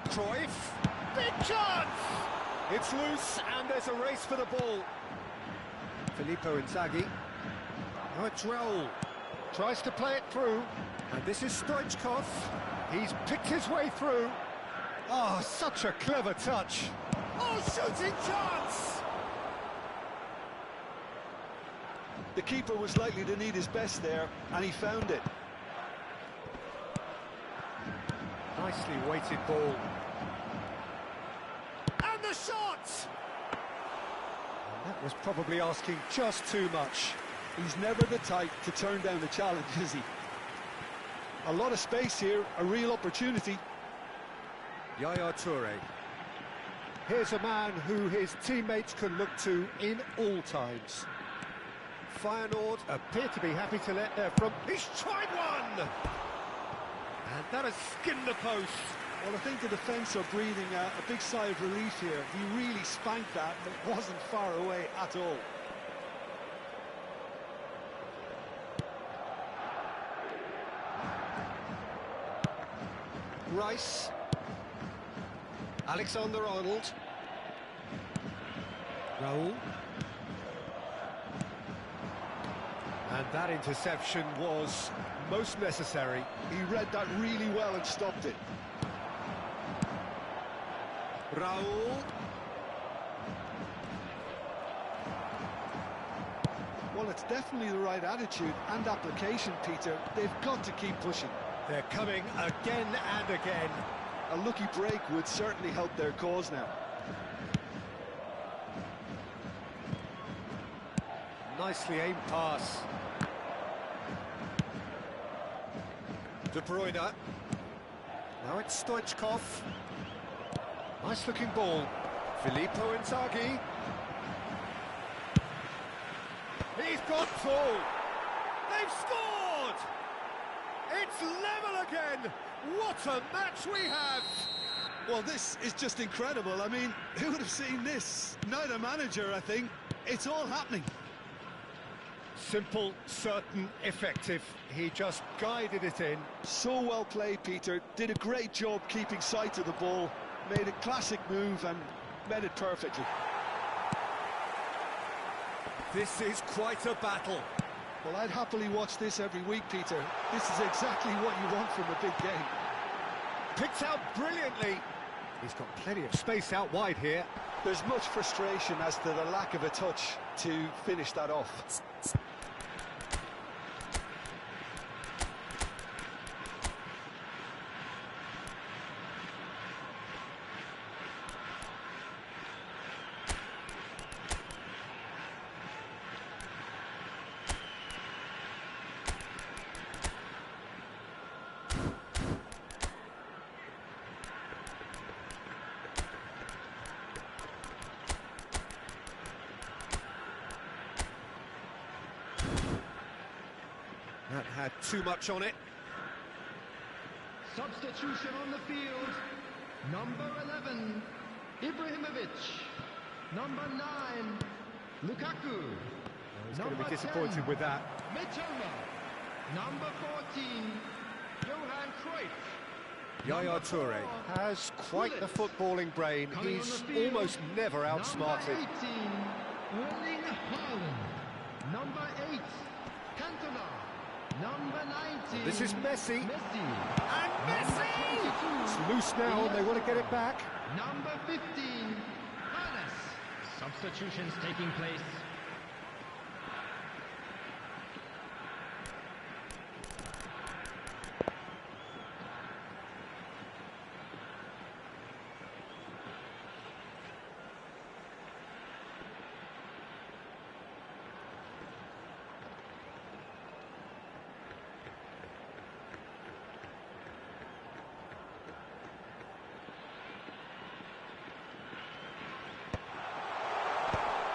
Cruyff, big chance! It's loose, and there's a race for the ball. Filippo Inzaghi. Now it's Raul. Tries to play it through, and this is Stoichkov. He's picked his way through. Oh, such a clever touch. Oh, shooting chance!
The keeper was likely to need his best there, and he found it.
Nicely weighted ball. And the shot! And that was probably asking just too much.
He's never the type to turn down a challenge, is he? A lot of space here, a real opportunity.
Yaya Toure. Here's a man who his teammates can look to in all times. Feyenoord appear to be happy to let their front. He's tried one! And that has skinned the post.
Well, I think the defence are breathing a big sigh of relief here. He really spanked that, but it wasn't far away at all.
Rice. Alexander-Arnold. Raul. And that interception was most necessary.
He read that really well and stopped it.
Raul.
Well, it's definitely the right attitude and application, Peter. They've got to keep pushing.
They're coming again and again.
A lucky break would certainly help their cause now.
Nicely aimed pass. De Bruyne. Now it's Stoichkov. Nice looking ball. Filippo Inzaghi. He's got full. They've scored! It's level again. What a match we have!
Well, this is just incredible. I mean, who would have seen this? Neither manager, I think. It's all happening.
Simple, certain, effective. He just guided it in.
So well played, Peter. Did a great job keeping sight of the ball. Made a classic move and met it perfectly.
This is quite a battle.
Well, I'd happily watch this every week, Peter. This is exactly what you want from a big game.
Picked out brilliantly. He's got plenty of space out wide here.
There's much frustration as to the lack of a touch to finish that off.
That had too much on it.
Substitution on the field. Number 11, Ibrahimovic. Number 9, Lukaku.
He's going to be disappointed with that.
Mitoma. Number 14, Johan Cruyff.
Yaya Toure has quite the footballing brain. He's almost never outsmarted.
Number 18, Erling Haaland. Number 8, Cantona. Number 19.
This is Messi.
Messi.
And Messi! It's loose now and they want to get it back.
Number 15, Hannes. Substitutions taking place.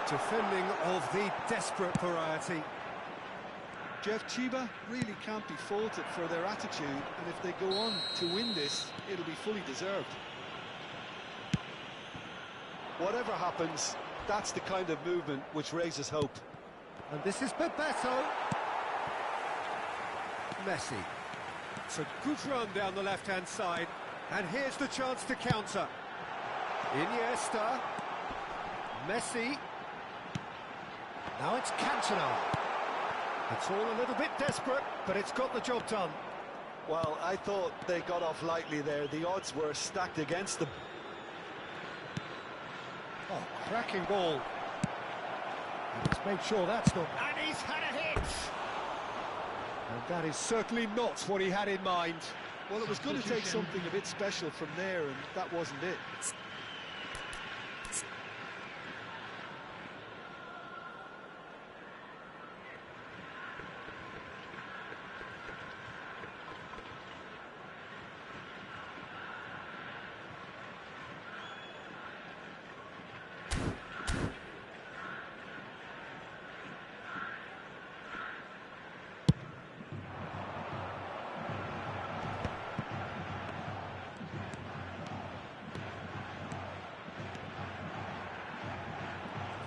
Defending of the desperate variety.
Jeff Chiba really can't be faulted for their attitude, and if they go on to win this, it'll be fully deserved. Whatever happens, that's the kind of movement which raises hope.
And this is Bebeto. Messi. It's a good run down the left-hand side. And here's the chance to counter. Iniesta. Messi. Now it's Cantona. It's all a little bit desperate, but it's got the job done.
Well, I thought they got off lightly there. The odds were stacked against them.
Oh, cracking ball. And he's made sure that's not... And he's had a hit! And that is certainly not what he had in mind.
Well, it was going to take something a bit special from there, and that wasn't it.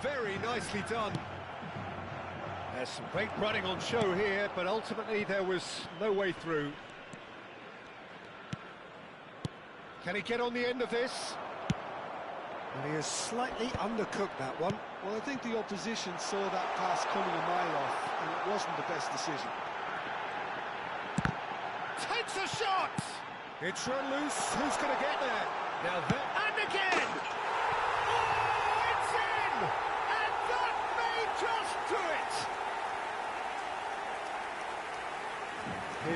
Very nicely done. There's some great running on show here, but ultimately there was no way through. Can he get on the end of this? And he has slightly undercooked that one.
Well, I think the opposition saw that pass coming a mile off, and it wasn't the best decision.
Takes a shot! It's run loose. Who's going to get there? Now that... And
again! Oh, it's in! And that may just do it!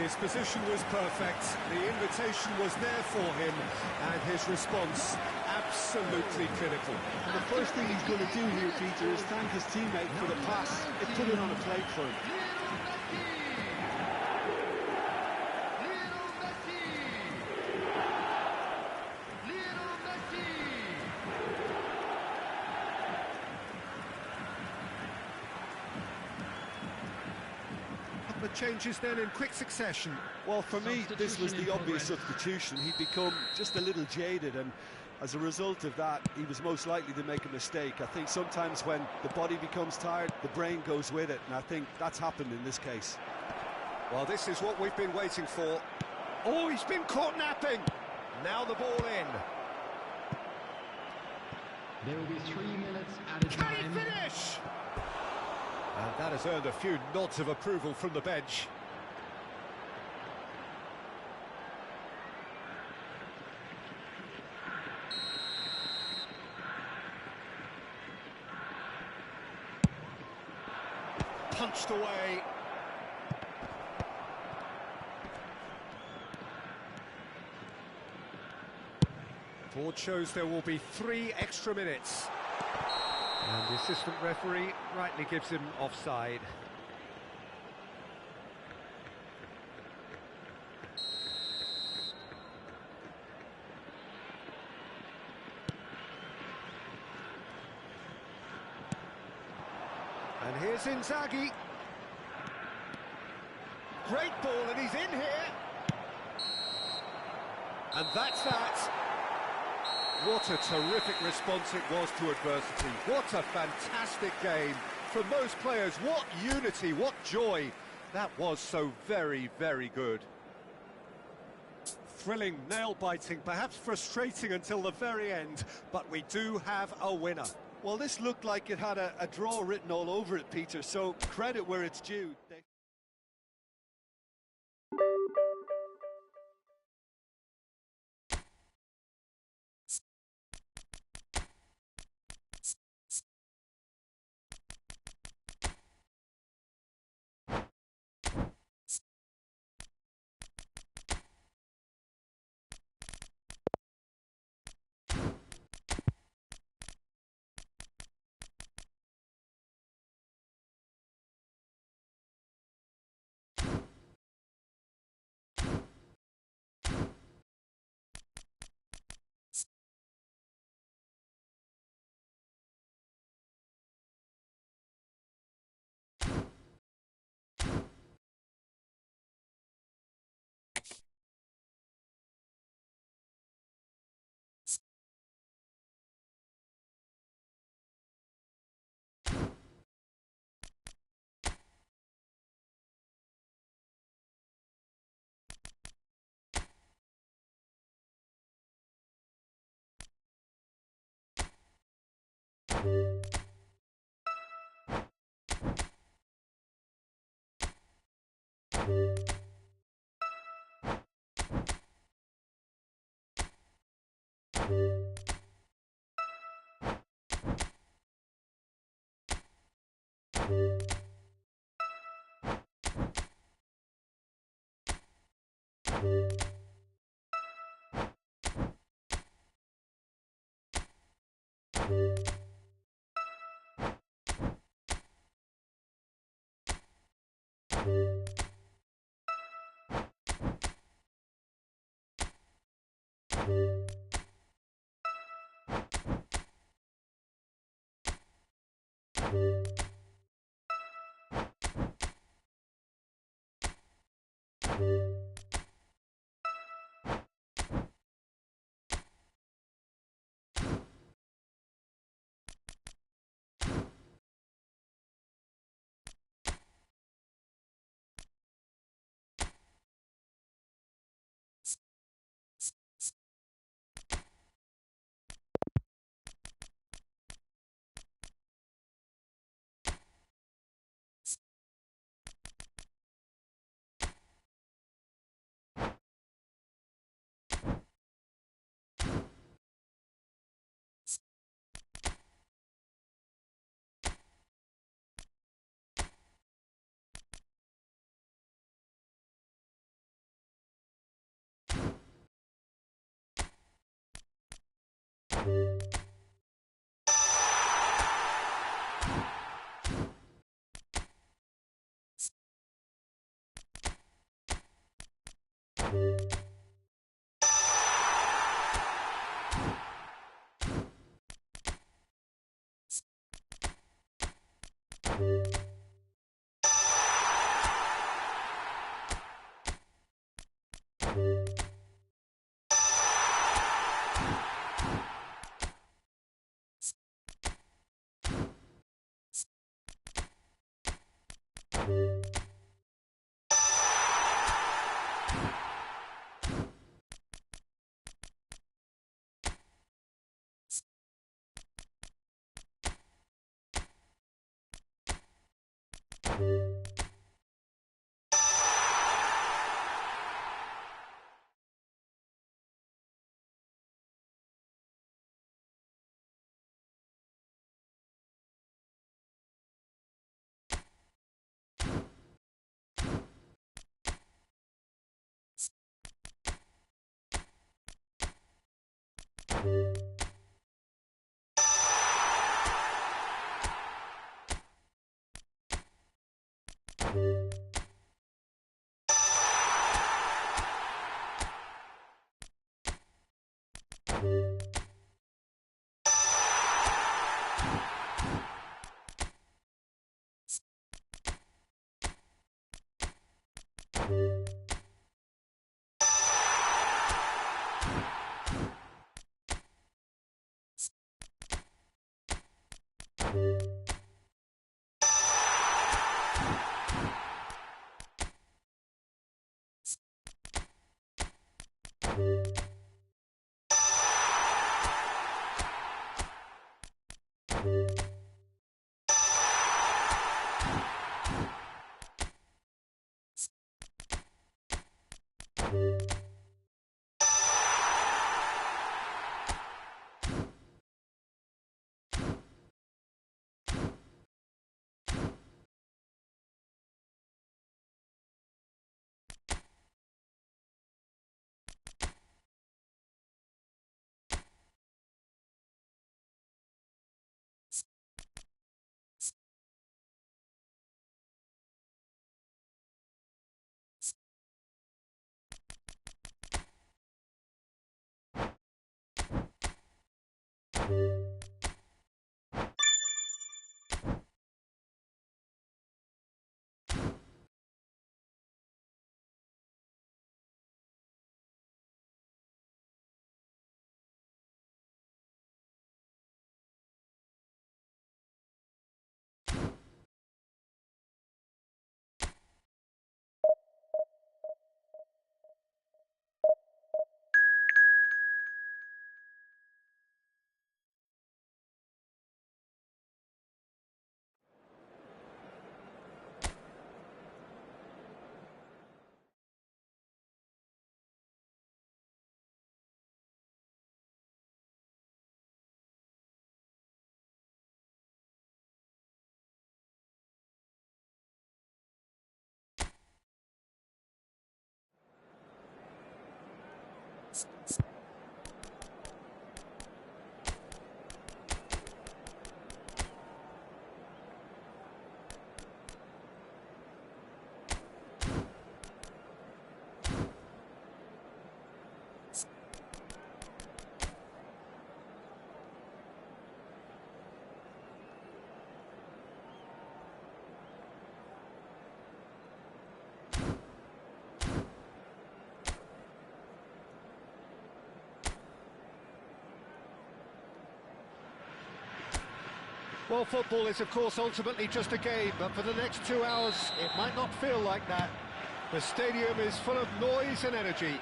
His position was perfect, the invitation was there for him, and his response absolutely clinical.
And the first thing he's going to do here, Peter, is thank his teammate for the pass. It put it on a plate for him.
The changes then in quick succession.
Well, for me, this was the obvious substitution. He'd become just a little jaded, and as a result of that, he was most likely to make a mistake. I think sometimes when the body becomes tired, the brain goes with it, and I think that's happened in this case.
Well, this is what we've been waiting for. Oh, he's been caught napping. Now the ball in.
There will be 3 minutes at a
Can he
time.
finish?
And that has earned a few nods of approval from the bench. Punched away. Board shows there will be 3 extra minutes. And the assistant referee rightly gives him offside. And here's Inzaghi. Great ball, and he's in here. And that's that. What a terrific response it was to adversity. What a fantastic game from those players. What unity, what joy. That was so very, very good. Thrilling, nail-biting, perhaps frustrating until the very end, but we do have a winner.
Well, this looked like it had a draw written all over it, Peter, so credit where it's due.
Well, football is, of course, ultimately just a game, but for the next 2 hours, it might not feel like that. The stadium is full of noise and energy.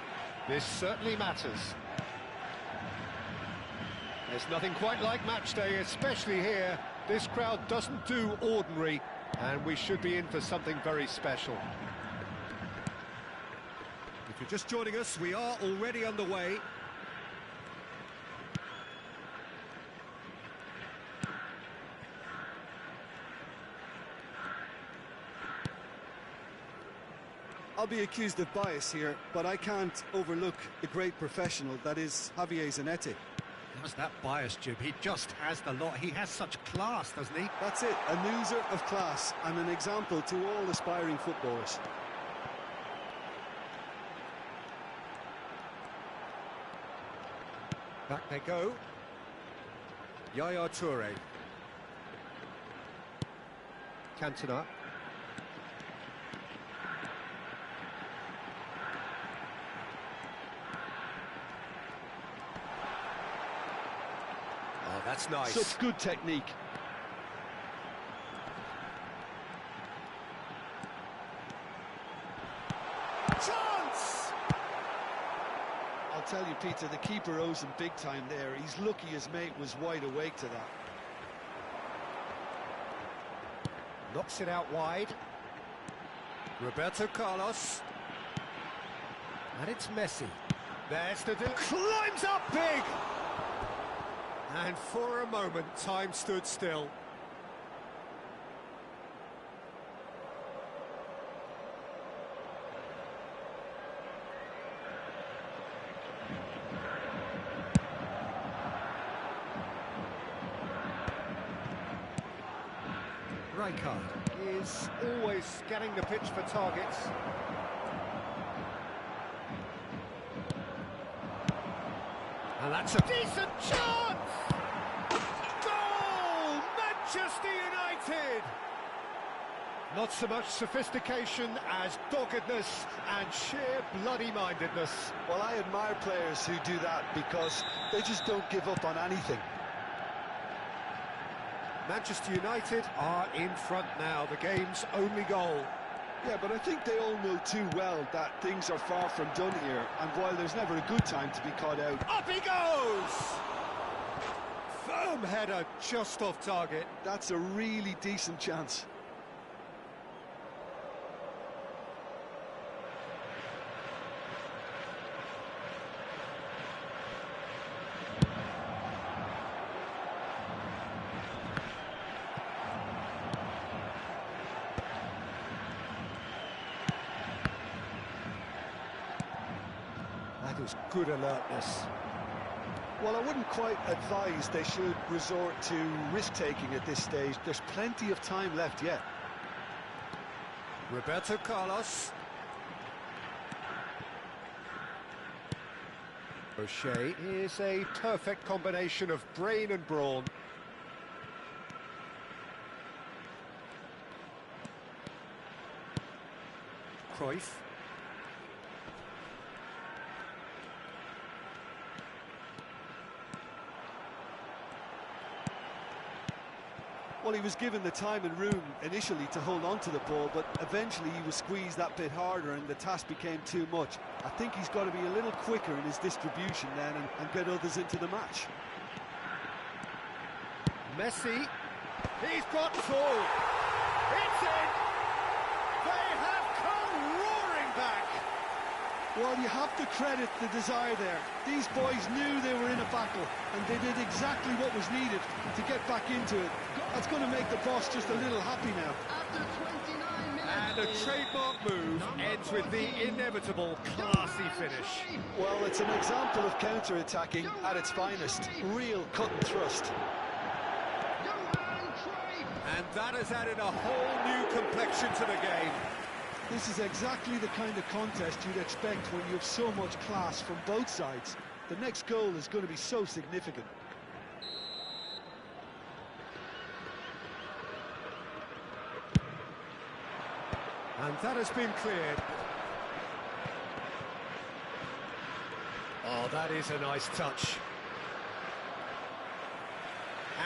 This certainly matters. There's nothing quite like match day, especially here. This crowd doesn't do ordinary, and we should be in for something very special.
If you're just joining us, we are already underway.
I'll be accused of bias here, but I can't overlook the great professional that is Javier Zanetti.
How's that bias, Jim? He just has the lot. He has such class, doesn't he?
That's it, a loser of class and an example to all aspiring footballers.
Back they go. Yaya Toure. Cantona. Oh, that's nice.
Such good technique.
Chance!
I'll tell you, Peter, the keeper owes him big time there. He's lucky his mate was wide awake to that.
Knocks it out wide. Roberto Carlos. And it's Messi. There's the climbs up big! And for a moment, time stood still. Rijkaard is always scanning the pitch for targets. And that's a decent chance! Goal! Manchester United! Not so much sophistication as doggedness and sheer bloody-mindedness.
Well, I admire players who do that because they just don't give up on anything.
Manchester United are in front now, the game's only goal.
Yeah, but I think they all know too well that things are far from done here, and while there's never a good time to be caught out...
Up he goes! Firm header just off target.
That's a really decent chance.
That is good alertness.
Well, I wouldn't quite advise they should resort to risk-taking at this stage. There's plenty of time left yet.
Roberto Carlos. O'Shea is a perfect combination of brain and brawn. Cruyff.
Well, he was given the time and room initially to hold on to the ball, but eventually he was squeezed that bit harder and the task became too much. I think he's got to be a little quicker in his distribution then and get others into the match.
Messi, he's got full. It's in. They have come roaring back.
Well, you have to credit the desire there. These boys knew they were in a battle, and they did exactly what was needed to get back into it. That's going to make the boss just a little happy now.
After 29 minutes.
And a trademark move ends with the inevitable classy finish.
Well, it's an example of counter-attacking at its finest. Real cut and thrust.
And that has added a whole new complexion to the game.
This is exactly the kind of contest you'd expect when you have so much class from both sides. The next goal is going to be so significant.
And that has been cleared. Oh, that is a nice touch.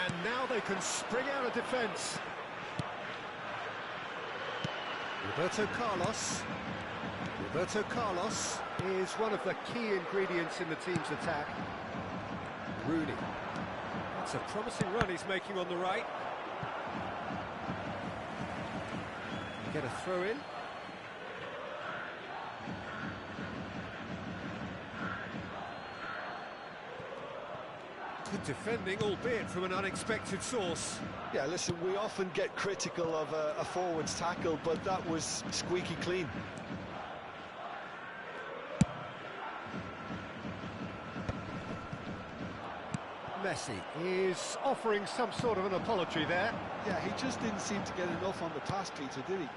And now they can spring out of defence. Roberto Carlos. Roberto Carlos is one of the key ingredients in the team's attack. Rooney. That's a promising run he's making on the right. Get a throw in. Good defending, albeit from an unexpected source.
Yeah, listen, we often get critical of a forward's tackle, but that was squeaky clean.
Messi is offering some sort of an apology there.
Yeah, he just didn't seem to get enough on the pass, Peter, did he?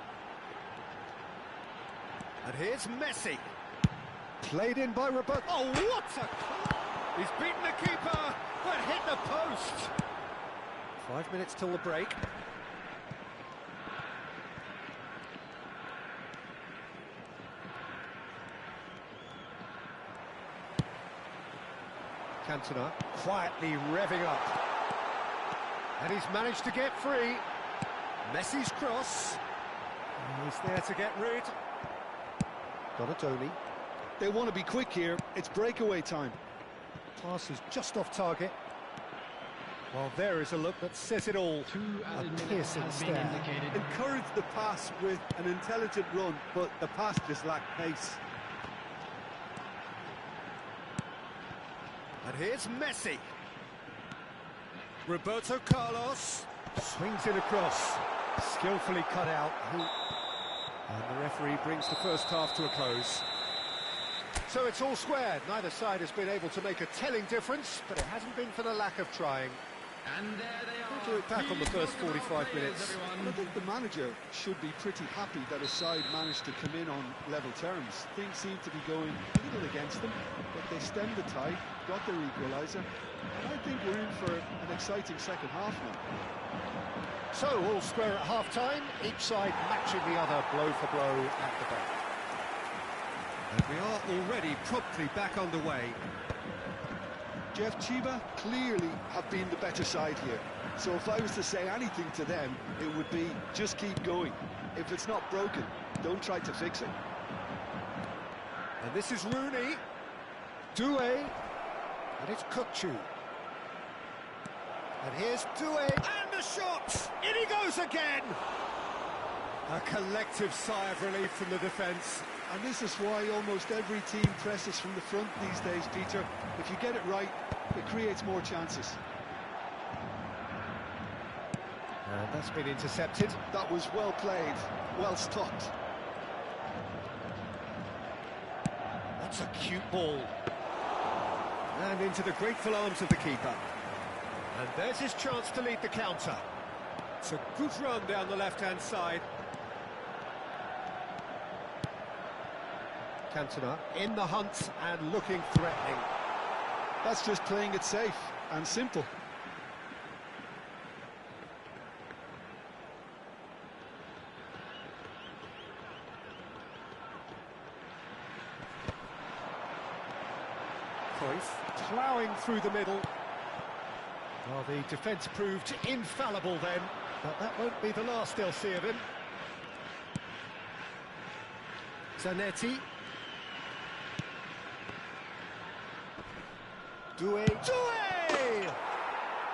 And here's Messi. Played in by Roberto. Oh, what a... He's beaten the keeper, but hit the post. 5 minutes till the break. Cantona quietly revving up. And he's managed to get free. Messi's cross. He's there to get rid. Donatoni.
They want to be quick here. It's breakaway time.
Pass is just off target. Well, there is a look that says it all. A piercing stare.
Encourage the pass with an intelligent run, but the pass just lacked pace.
And here's Messi. Roberto Carlos swings it across. Skillfully cut out. And the referee brings the first half to a close. So it's all squared. Neither side has been able to make a telling difference, but it hasn't been for the lack of trying.
And there they are.
We'll do it back on the first 45 minutes.
I think the manager should be pretty happy that his side managed to come in on level terms. Things seem to be going a little against them, but they stemmed the tide, got their equaliser, and I think we're in for an exciting second half now.
So all square at half-time, each side matching the other blow for blow at the back. And we are already promptly back underway.
Jeff, Chiba clearly have been the better side here. So if I was to say anything to them, it would be just keep going. If it's not broken, don't try to fix it.
And this is Rooney. Doué. And it's Kukçu. And here's Doué. And the shot! In he goes again! A collective sigh of relief from the defence.
And this is why almost every team presses from the front these days, Peter. If you get it right, it creates more chances.
And that's been intercepted.
That was well played, well stopped.
That's a cute ball. And into the grateful arms of the keeper. And there's his chance to lead the counter. It's a good run down the left-hand side. Cantona in the hunt and looking threatening.
That's just playing it safe and simple.
Cruyff ploughing through the middle. Well, the defence proved infallible then, but that won't be the last they'll see of him. Zanetti. Doué. Doué!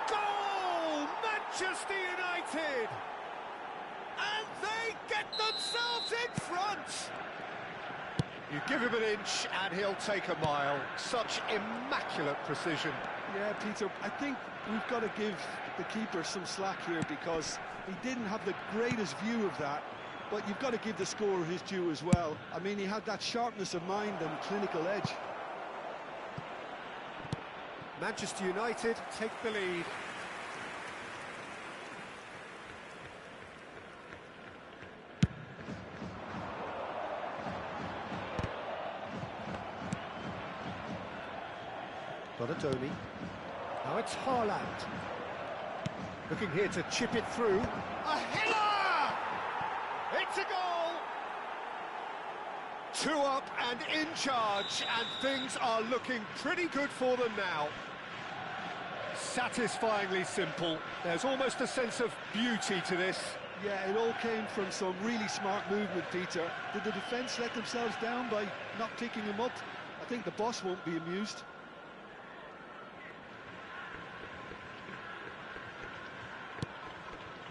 Goal! Manchester United! And they get themselves in front! You give him an inch and he'll take a mile. Such immaculate precision.
Yeah, Peter, I think we've got to give the keeper some slack here because he didn't have the greatest view of that, but you've got to give the scorer his due as well. I mean, he had that sharpness of mind and clinical edge.
Manchester United take the lead. Donatoni. Now it's Haaland. Looking here to chip it through. A header! It's a goal! 2 up and in charge, and things are looking pretty good for them now. Satisfyingly simple. There's almost a sense of beauty to this.
Yeah, it all came from some really smart movement, Peter. Did the defence let themselves down by not picking him up? I think the boss won't be amused.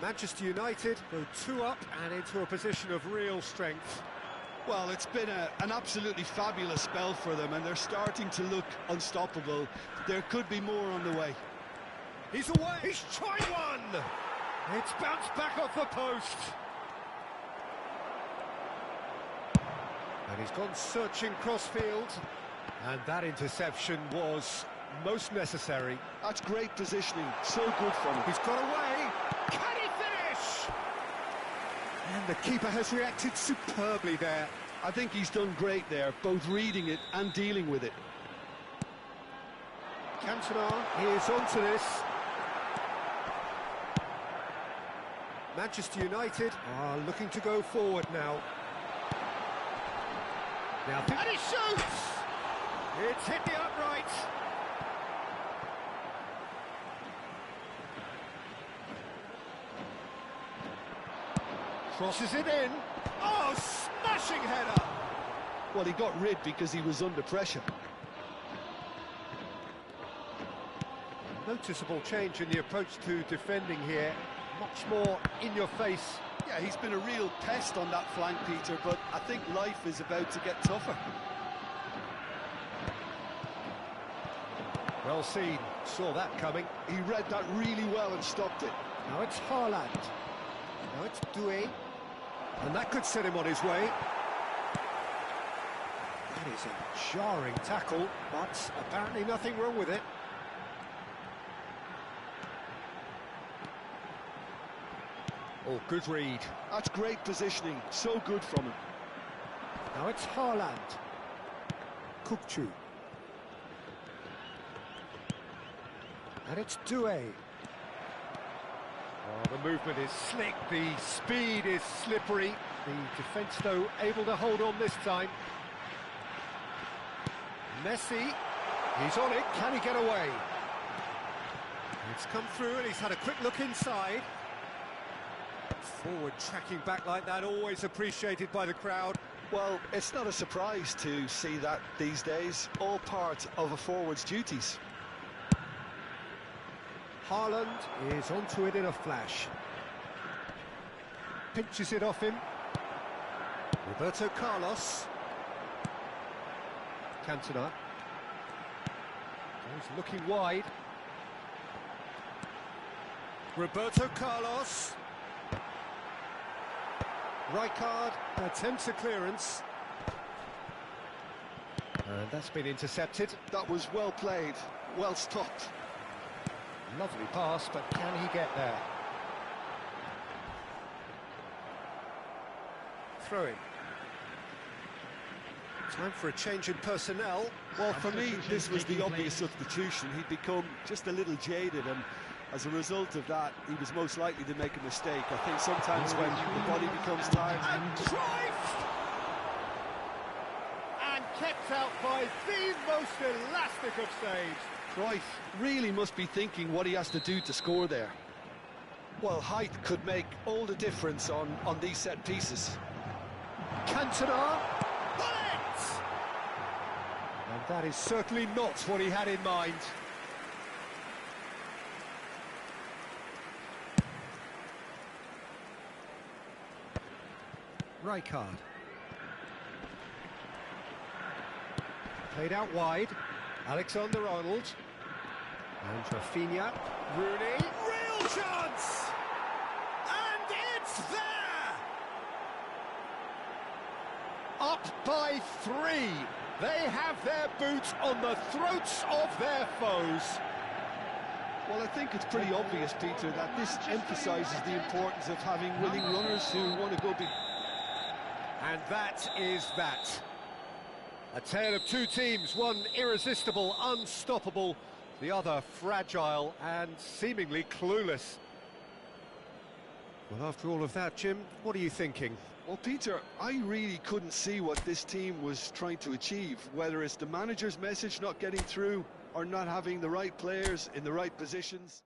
Manchester United go 2 up and into a position of real strength.
Well, it's been an absolutely fabulous spell for them, and they're starting to look unstoppable. There could be more on the way.
He's away! He's tried one! It's bounced back off the post. And he's gone searching crossfield. And that interception was most necessary.
That's great positioning, so good from him.
He's got away. Can he finish? And the keeper has reacted superbly there.
I think he's done great there, both reading it and dealing with it.
Cantona is onto this. Manchester United are looking to go forward now. And he shoots! It's hit the upright. Crosses it in. Oh, smashing header!
Well, he got rid because he was under pressure.
Noticeable change in the approach to defending here. Much more in your face.
Yeah, he's been a real pest on that flank, Peter, but I think life is about to get tougher.
Well seen, saw that coming.
He read that really well and stopped it.
Now it's Haaland. Now it's Doué. And that could set him on his way. That is a jarring tackle, but apparently nothing wrong with it. Oh, good read.
That's great positioning, so good from him.
Now it's Haaland. Kukçu. And it's Doué. Oh, the movement is slick, the speed is slippery. The defence, though, able to hold on this time. Messi, he's on it, can he get away? It's come through and he's had a quick look inside. Forward tracking back like that, always appreciated by the crowd.
Well, it's not a surprise to see that these days, all part of a forward's duties.
Haaland is onto it in a flash. Pinches it off him. Roberto Carlos. Cantona. He's looking wide. Roberto Carlos. Rijkaard attempts a clearance. And that's been intercepted.
That was well played, well stopped.
Lovely pass, but can he get there? Throw in. Time for a change in personnel.
Well, for me, this was the obvious substitution. He'd become just a little jaded, and as a result of that, he was most likely to make a mistake. I think sometimes when the body becomes tired...
And Cruyff! And kept out by the most elastic of saves.
Cruyff really must be thinking what he has to do to score there. Well, height could make all the difference on these set pieces.
Cantona. Bullet! And that is certainly not what he had in mind. Rijkaard. Played out wide. Alexander-Arnold. And Rafinha. Rooney.
Real chance! And it's there!
Up by 3. They have their boots on the throats of their foes.
Well, I think it's pretty obvious, Peter, that this emphasises the importance of having willing runners who want to go big.
And that is that. A tale of two teams, one irresistible, unstoppable, the other fragile and seemingly clueless. Well, after all of that, Jim, what are you thinking?
Well, Peter, I really couldn't see what this team was trying to achieve, whether it's the manager's message not getting through or not having the right players in the right positions.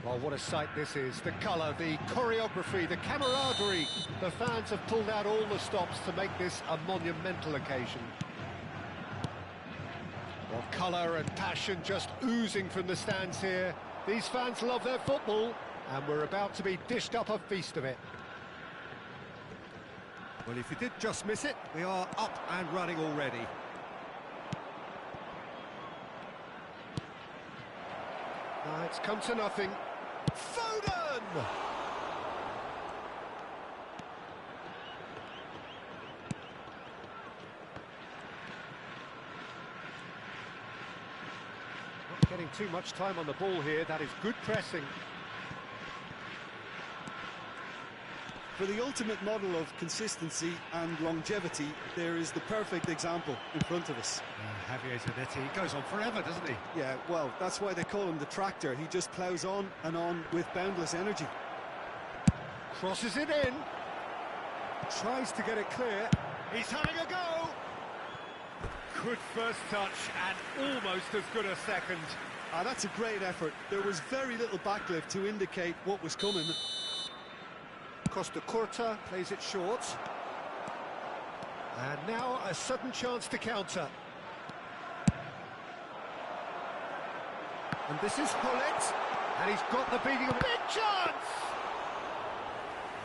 Well, what a sight this is. The colour, the choreography, the camaraderie. The fans have pulled out all the stops to make this a monumental occasion. Well, colour and passion just oozing from the stands here. These fans love their football, and we're about to be dished up a feast of it.
Well, if you did just miss it, we are up and running already.
It's come to nothing.
Foden!
Not getting too much time on the ball here. That is good pressing.
For the ultimate model of consistency and longevity, there is the perfect example in front of us.
Javier Zanetti, he goes on forever, doesn't he?
Yeah, well, that's why they call him the tractor. He just ploughs on and on with boundless energy.
Crosses it in. Tries to get it clear.
He's having a go! Good first touch and almost as good a second.
That's a great effort. There was very little backlift to indicate what was coming.
Costa Curta plays it short. And now a sudden chance to counter. And this is Hullet. And he's got the beating of...
Big chance!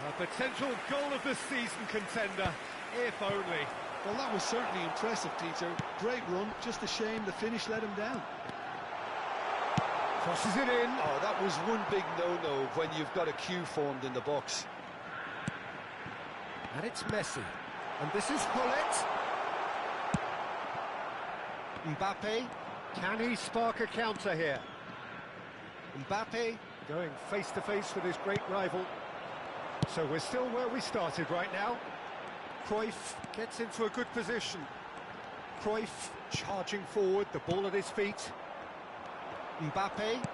A potential goal of the season contender, if only.
Well, that was certainly impressive, Peter. Great run, just a shame the finish let him down.
Crosses it in.
Oh, that was one big no-no when you've got a queue formed in the box.
And it's Messi. And this is Hullet. Mbappe. Can he spark a counter here? Mbappe going face-to-face with his great rival. So we're still where we started right now. Cruyff gets into a good position. Cruyff charging forward, the ball at his feet. Mbappe.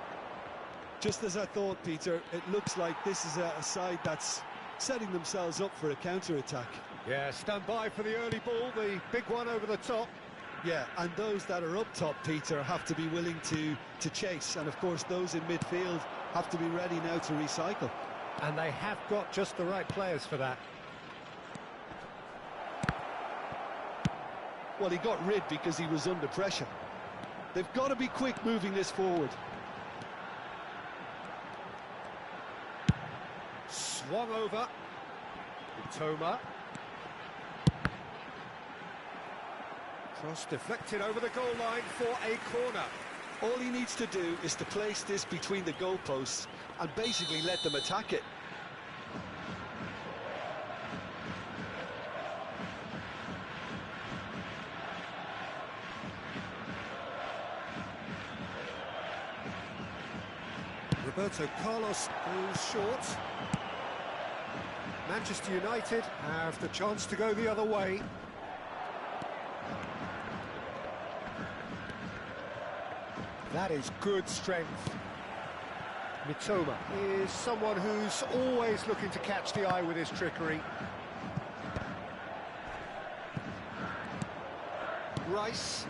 Just as I thought, Peter, it looks like this is a side that's setting themselves up for a counter-attack.
Yeah, stand by for the early ball, the big one over the top.
Yeah, and those that are up top, Peter, have to be willing to chase. And, of course, those in midfield have to be ready now to recycle.
And they have got just the right players for that.
Well, he got rid because he was under pressure. They've got to be quick moving this forward.
Swung over. Toma. Cross deflected over the goal line for a corner.
All he needs to do is to place this between the goalposts and basically let them attack it.
Roberto Carlos goes short. Manchester United have the chance to go the other way. That is good strength. Mitoma is someone who's always looking to catch the eye with his trickery. Rice.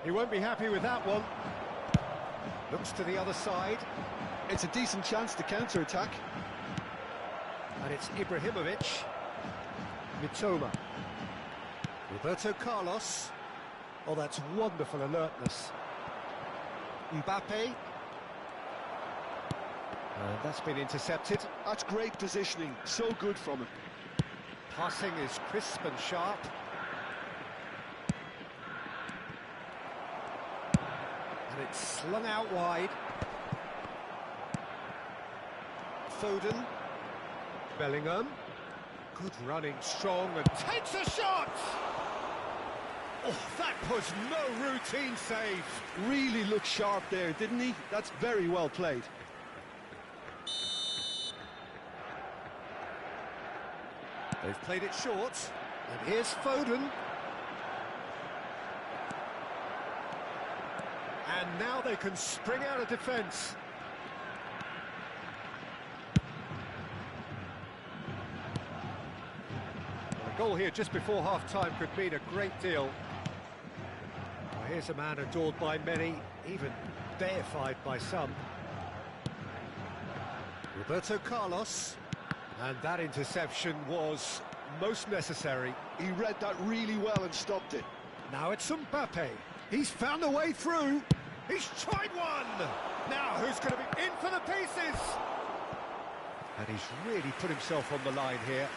He won't be happy with that one. Looks to the other side.
It's a decent chance to counter-attack.
And it's Ibrahimovic. Mitoma. Roberto Carlos. Oh, that's wonderful alertness. Mbappe. And that's been intercepted.
That's great positioning. So good from him.
Passing is crisp and sharp. And it's slung out wide. Foden. Bellingham. Good running, strong, and
Takes a shot! Oh, that was no routine save.
Really looked sharp there, didn't he? That's very well played.
They've played it short. And here's Foden. And now they can spring out of defence. A goal here just before half-time could mean a great deal. Here's a man adored by many, even deified by some. Roberto Carlos. And that interception was most necessary.
He read that really well and stopped it.
Now it's Mbappe. He's found a way through. He's tried one. Now who's going to be in for the pieces? And he's really put himself on the line here.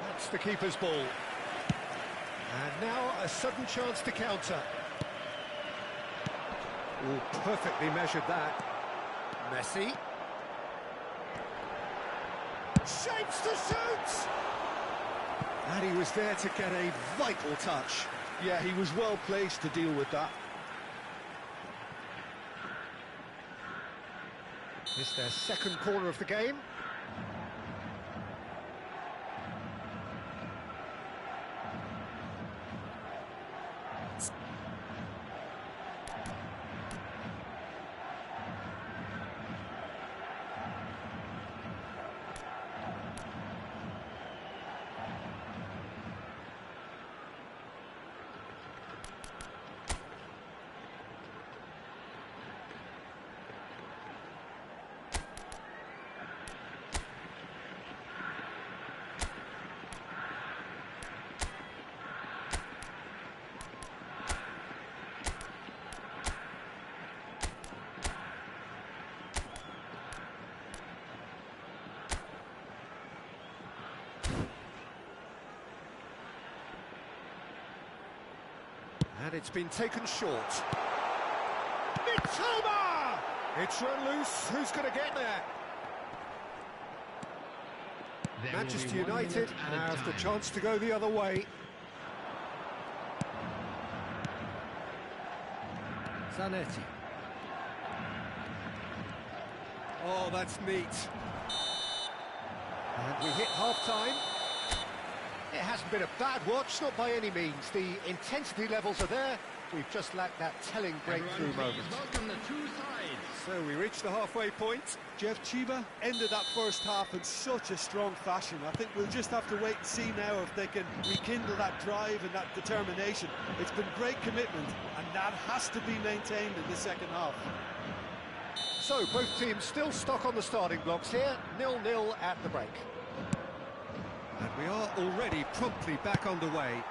That's the keeper's ball. And now a sudden chance to counter. Oh, perfectly measured that. Messi. Shapes to shoot! And he was there to get a vital touch.
Yeah, he was well placed to deal with that.
It's their second corner of the game. And it's been taken short. Mitoma! It's run loose. Who's going to get there? Manchester United have the chance to go the other way. Zanetti. Oh, that's neat. And we hit half-time. It hasn't been a bad watch, not by any means. The intensity levels are there. We've just lacked that telling breakthrough moment.
Welcome the two sides.
So we reach the halfway point.
Jeff Chiba ended that first half in such a strong fashion. I think we'll just have to wait and see now if they can rekindle that drive and that determination. It's been great commitment, and that has to be maintained in the second half.
So both teams still stuck on the starting blocks here, 0-0 at the break. And we are already promptly back underway.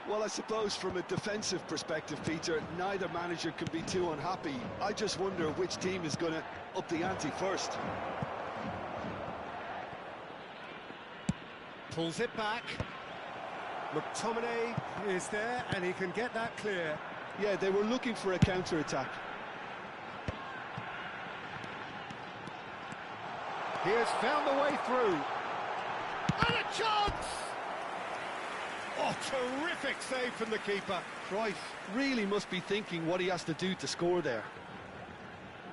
Well, I suppose from a defensive perspective, Peter, neither manager can be too unhappy. I just wonder which team is going to up the ante first.
Pulls it back. McTominay is there, and he can get that clear.
Yeah, they were looking for a counter-attack.
He has found the way through. And a chance! Oh, terrific save from the keeper.
Cruyff really must be thinking what he has to do to score there.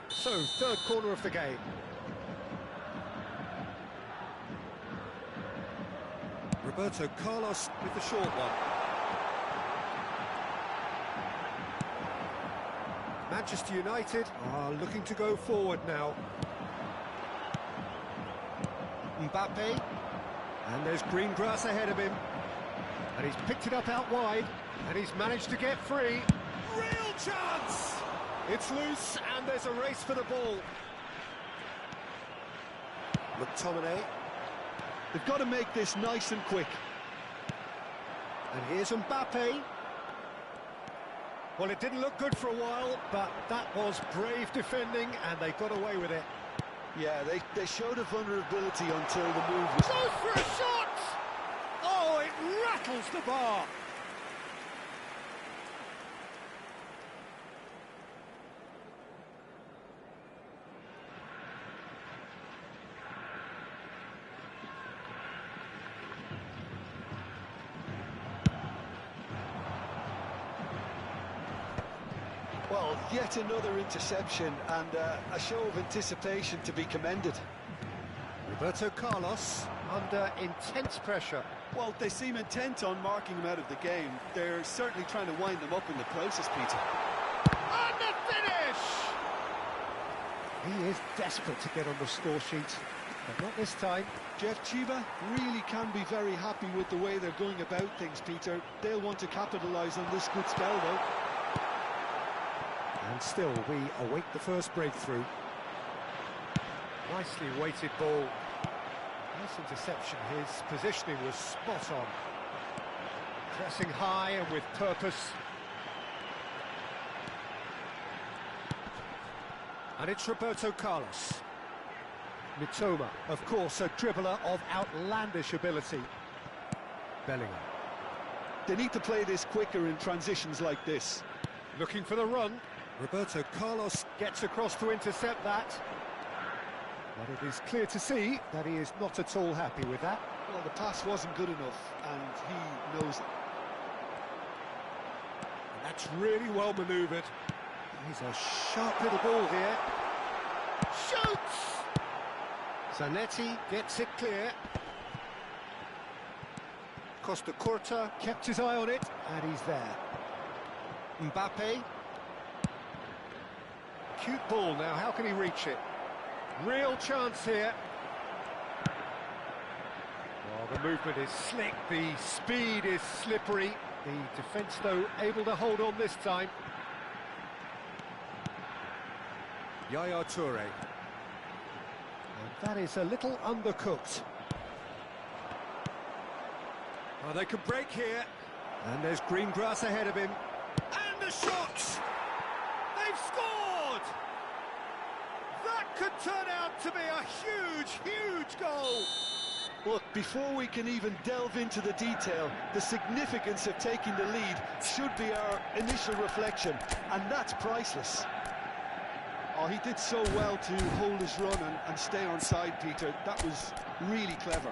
So, third corner of the game. Roberto Carlos with the short one. Manchester United are looking to go forward now. Mbappe. And there's green grass ahead of him. And he's picked it up out wide. And he's managed to get free. Real chance! It's loose, and there's a race for the ball. McTominay.
They've got to make this nice and quick.
And here's Mbappe. Well, it didn't look good for a while, but that was brave defending, and they got away with it.
Yeah, they showed a vulnerability until the move was...
Goes for a shot! Oh, it rattles the bar.
Well, yet another interception and a show of anticipation to be commended.
Roberto Carlos under intense pressure.
Well, they seem intent on marking him out of the game. They're certainly trying to wind them up in the process, Peter.
And the finish! He is desperate to get on the score sheet, but not this time.
Jeff Chiba really can be very happy with the way they're going about things, Peter. They'll want to capitalise on this good spell, though.
And still, we await the first breakthrough. Nicely weighted ball. Nice interception. His positioning was spot on. Pressing high and with purpose. And it's Roberto Carlos. Mitoma, of course, a dribbler of outlandish ability. Bellingham.
They need to play this quicker in transitions like this.
Looking for the run. Roberto Carlos gets across to intercept that. But it is clear to see that he is not at all happy with that.
Well, the pass wasn't good enough, and he knows it.
And that's really well manoeuvred. He's a sharp little ball here. Shoots! Zanetti gets it clear. Costa Curta kept his eye on it, and he's there. Mbappe. Cute ball now, how can he reach it? Real chance here. Well, the movement is slick, the speed is slippery. The defence, though, able to hold on this time. Yaya Toure. And that is a little undercooked. Oh, they could break here. And there's green grass ahead of him. And the shot! They've scored! That could turn out to be a huge, huge goal.
Look, before we can even delve into the detail, the significance of taking the lead should be our initial reflection, and that's priceless. Oh, he did so well to hold his run and stay on side, Peter. That was really clever.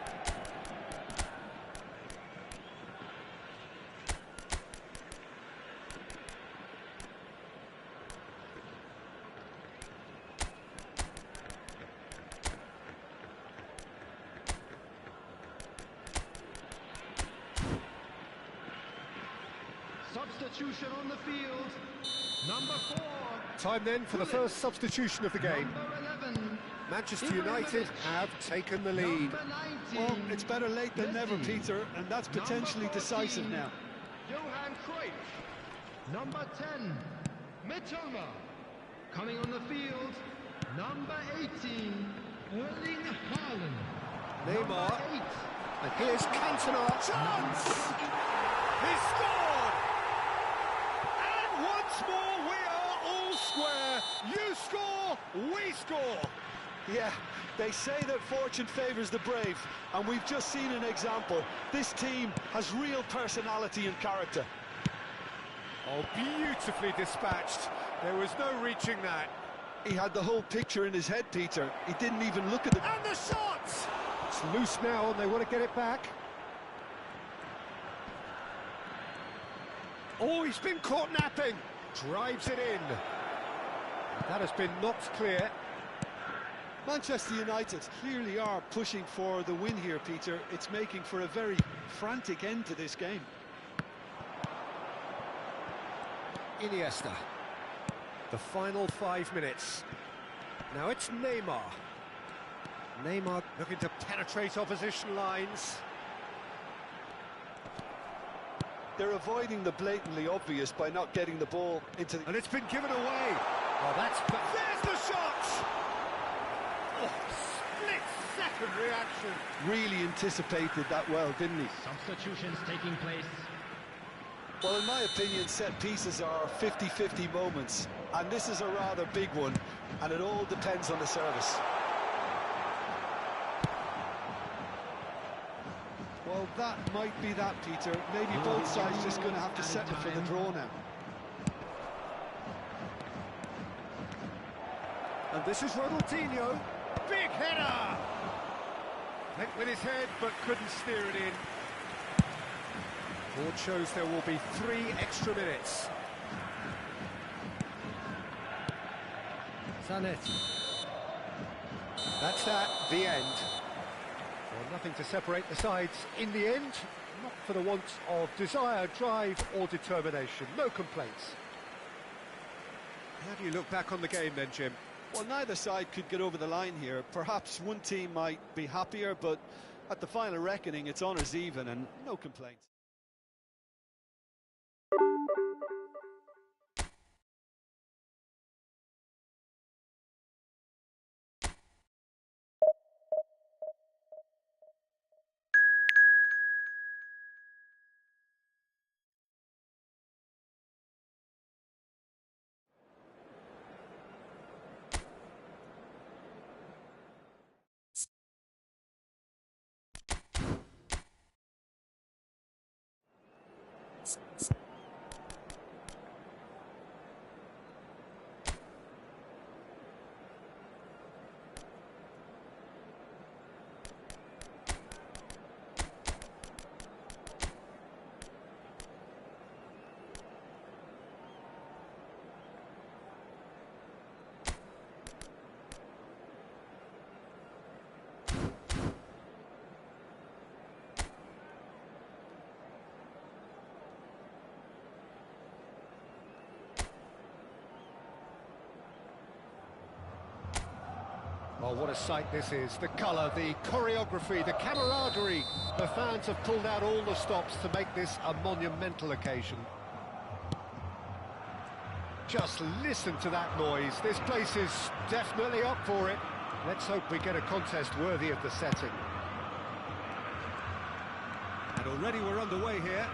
Substitution on the field. Number 4.
Time then for the first substitution of the game.
Number 11.
Manchester United have taken the lead.
Number 19.
Well, it's better late than never, Peter, and that's potentially decisive now.
Johan Cruyff. Number 10. Mitoma. Coming on the field. Number 18. Erling Haaland.
Neymar.
Number 8.
And here's Cantona. Chance! He scored! And once more we are all square. You score, we score.
Yeah, they say that fortune favours the brave, and we've just seen an example. This team has real personality and character.
Oh, beautifully dispatched. There was no reaching that.
He had the whole picture in his head, Peter. He didn't even look at the...
And the shot! It's loose now, and they want to get it back. Oh, he's been caught napping. Drives it in. That has been knocked clear.
Manchester United clearly are pushing for the win here, Peter. It's making for a very frantic end to this game.
Iniesta. The final 5 minutes. Now it's Neymar. Neymar looking to penetrate opposition lines.
They're avoiding the blatantly obvious by not getting the ball into the...
And it's been given away. Oh, that's... There's the shot! Oh, split-second reaction.
Really anticipated that well, didn't he?
Substitutions taking place.
Well, in my opinion, set pieces are 50-50 moments, and this is a rather big one, and it all depends on the service. Well, that might be that, Peter. Maybe both sides just going to have to settle for the draw now.
And this is Ronaldinho. Big header! Went with his head, but couldn't steer it in. Board shows there will be 3 extra minutes. Zanetti. That's that, the end. Well, nothing to separate the sides in the end, not for the want of desire, drive or determination. No complaints. How do you look back on the game then, Jim?
Well, neither side could get over the line here. Perhaps one team might be happier, but at the final reckoning, it's honours even and no complaints.
Oh, what a sight this is. The colour, the choreography, the camaraderie. The fans have pulled out all the stops to make this a monumental occasion. Just listen to that noise. This place is definitely up for it. Let's hope we get a contest worthy of the setting.
And already we're underway here.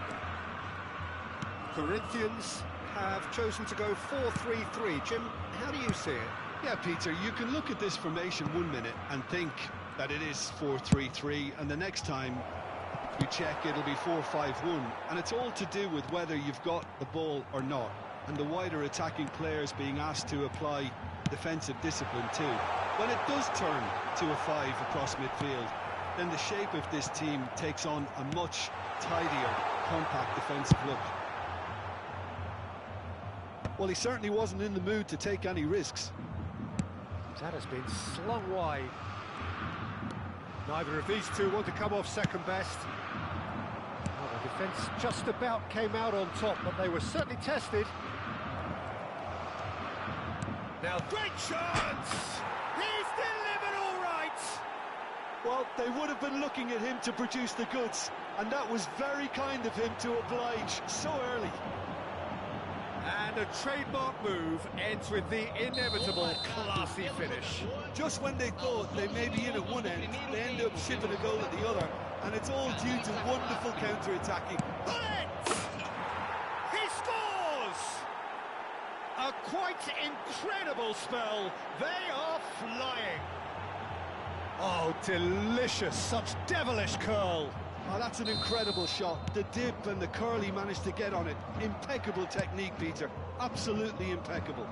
Corinthians have chosen to go 4-3-3. Jim, how do you see it?
Yeah, Peter, you can look at this formation 1 minute and think that it is 4-3-3, and the next time you check it'll be 4-5-1, and it's all to do with whether you've got the ball or not, and the wider attacking players being asked to apply defensive discipline too. When it does turn to a 5 across midfield, then the shape of this team takes on a much tidier, compact defensive look. Well, he certainly wasn't in the mood to take any risks.
That has been slung wide. Neither of these two want to come off second best. Well, the defence just about came out on top, but they were certainly tested.
Now, great chance! He's delivered all right!
Well, they would have been looking at him to produce the goods, and that was very kind of him to oblige so early.
And a trademark move ends with the inevitable classy finish.
Just when they thought they may be in at one end, they end up shipping a goal at the other, and it's all due to wonderful counter-attacking.
Bullet! He scores! A quite incredible spell. They are flying. Oh, delicious. Such devilish curl.
Oh, that's an incredible shot. The dip and the curl he managed to get on it. Impeccable technique, Peter. Absolutely impeccable.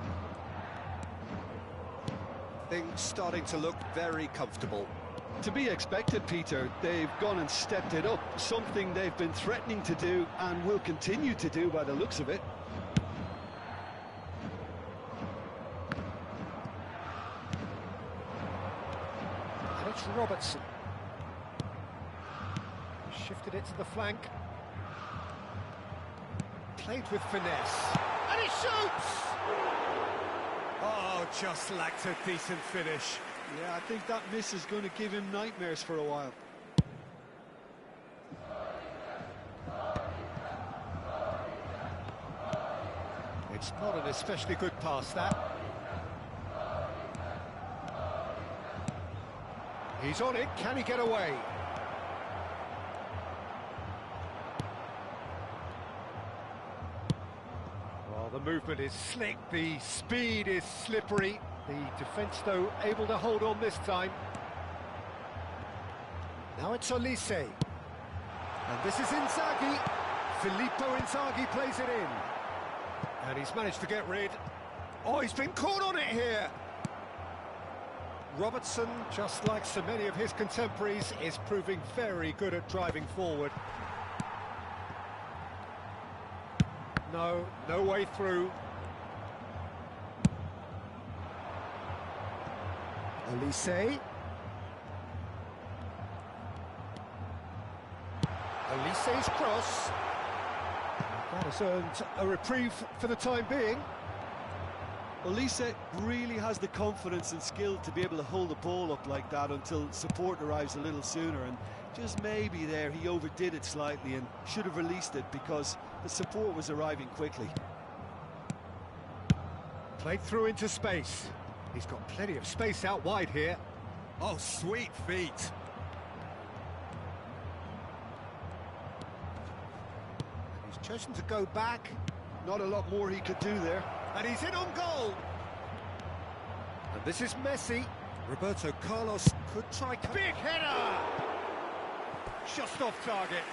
Things starting to look very comfortable.
To be expected, Peter. They've gone and stepped it up. Something they've been threatening to do and will continue to do by the looks of it.
And it's Robertson. Shifted it to the flank. Played with finesse.
And he shoots! Oh, just lacked a decent finish.
Yeah, I think that miss is going to give him nightmares for a while.
It's not an especially good pass, that. He's on it, can he get away? The movement is slick, the speed is slippery. The defence, though, able to hold on this time. Now it's Olise. And this is Inzaghi. Filippo Inzaghi plays it in. And he's managed to get rid. Oh, he's been caught on it here. Robertson, just like so many of his contemporaries, is proving very good at driving forward. No way through. Olise. Olise's cross. That has earned a reprieve for the time being.
Olise really has the confidence and skill to be able to hold the ball up like that until support arrives a little sooner, and just maybe there he overdid it slightly and should have released it because the support was arriving quickly.
Played through into space. He's got plenty of space out wide here. Oh, sweet feet. He's chosen to go back.
Not a lot more he could do there.
And he's in on goal. And this is Messi. Roberto Carlos could try... Big header! Just off target.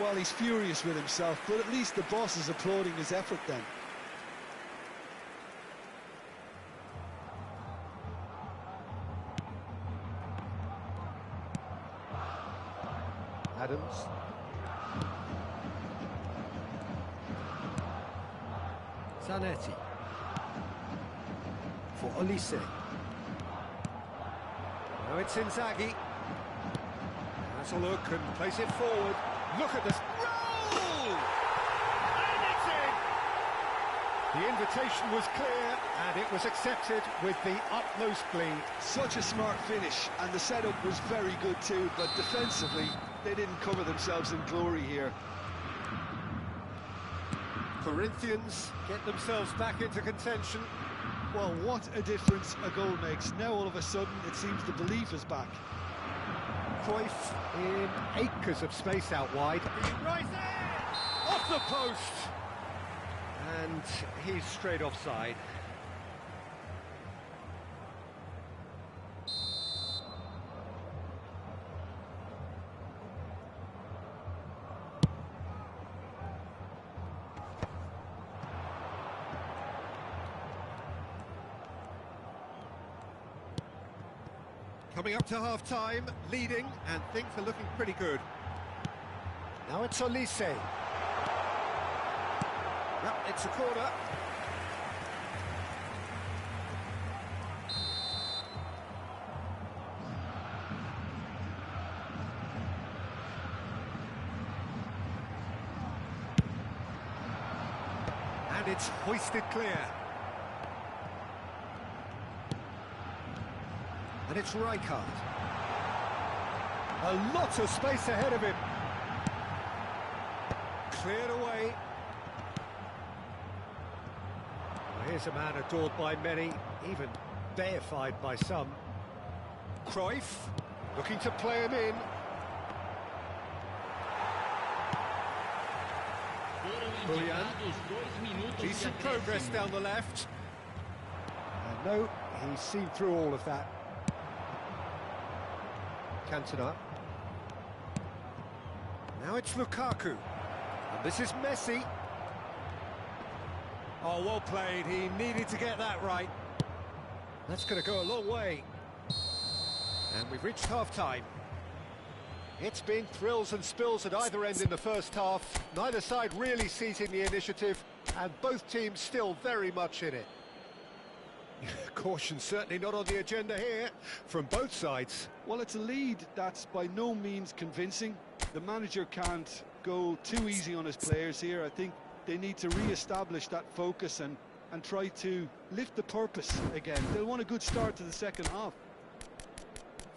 Well, he's furious with himself, but at least the boss is applauding his effort then.
Adams. Zanetti. For Olise. Now it's Inzaghi. Has a look and plays it forward. Look at this. Roll! And it's in! The invitation was clear and it was accepted with the utmost glee.
Such a smart finish, and the setup was very good too, but defensively they didn't cover themselves in glory here.
Corinthians get themselves back into contention.
Well, what a difference a goal makes. Now all of a sudden it seems the belief is back.
Cruyff in acres of space out wide. Right there! Off the post! And he's straight offside. Coming up to half-time, leading, and things are looking pretty good. Now it's Olise. Yep, it's a corner. And it's hoisted clear. And it's Rijkaard. A lot of space ahead of him. Cleared away. Well, here's a man adored by many, even deified by some. Cruyff, looking to play him in. Julian. Decent progress down the left. And no, he's seen through all of that. Cantona. Now it's Lukaku. And this is Messi. Oh, well played. He needed to get that right. That's going to go a long way. And we've reached half-time. It's been thrills and spills at either end in the first half. Neither side really seizing the initiative, and both teams still very much in it. Caution certainly not on the agenda here, from both sides.
Well, it's a lead that's by no means convincing. The manager can't go too easy on his players here. I think they need to re-establish that focus and try to lift the purpose again. They'll want a good start to the second half.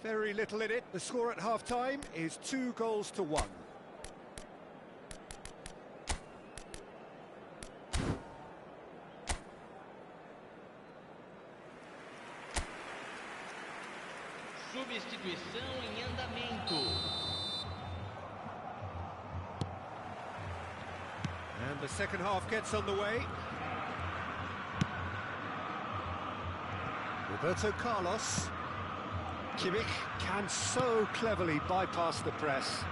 Very little in it. The score at half-time is 2-1.
Substituição em andamento.
And the second half gets underway. Roberto Carlos. Kimmich can so cleverly bypass the press.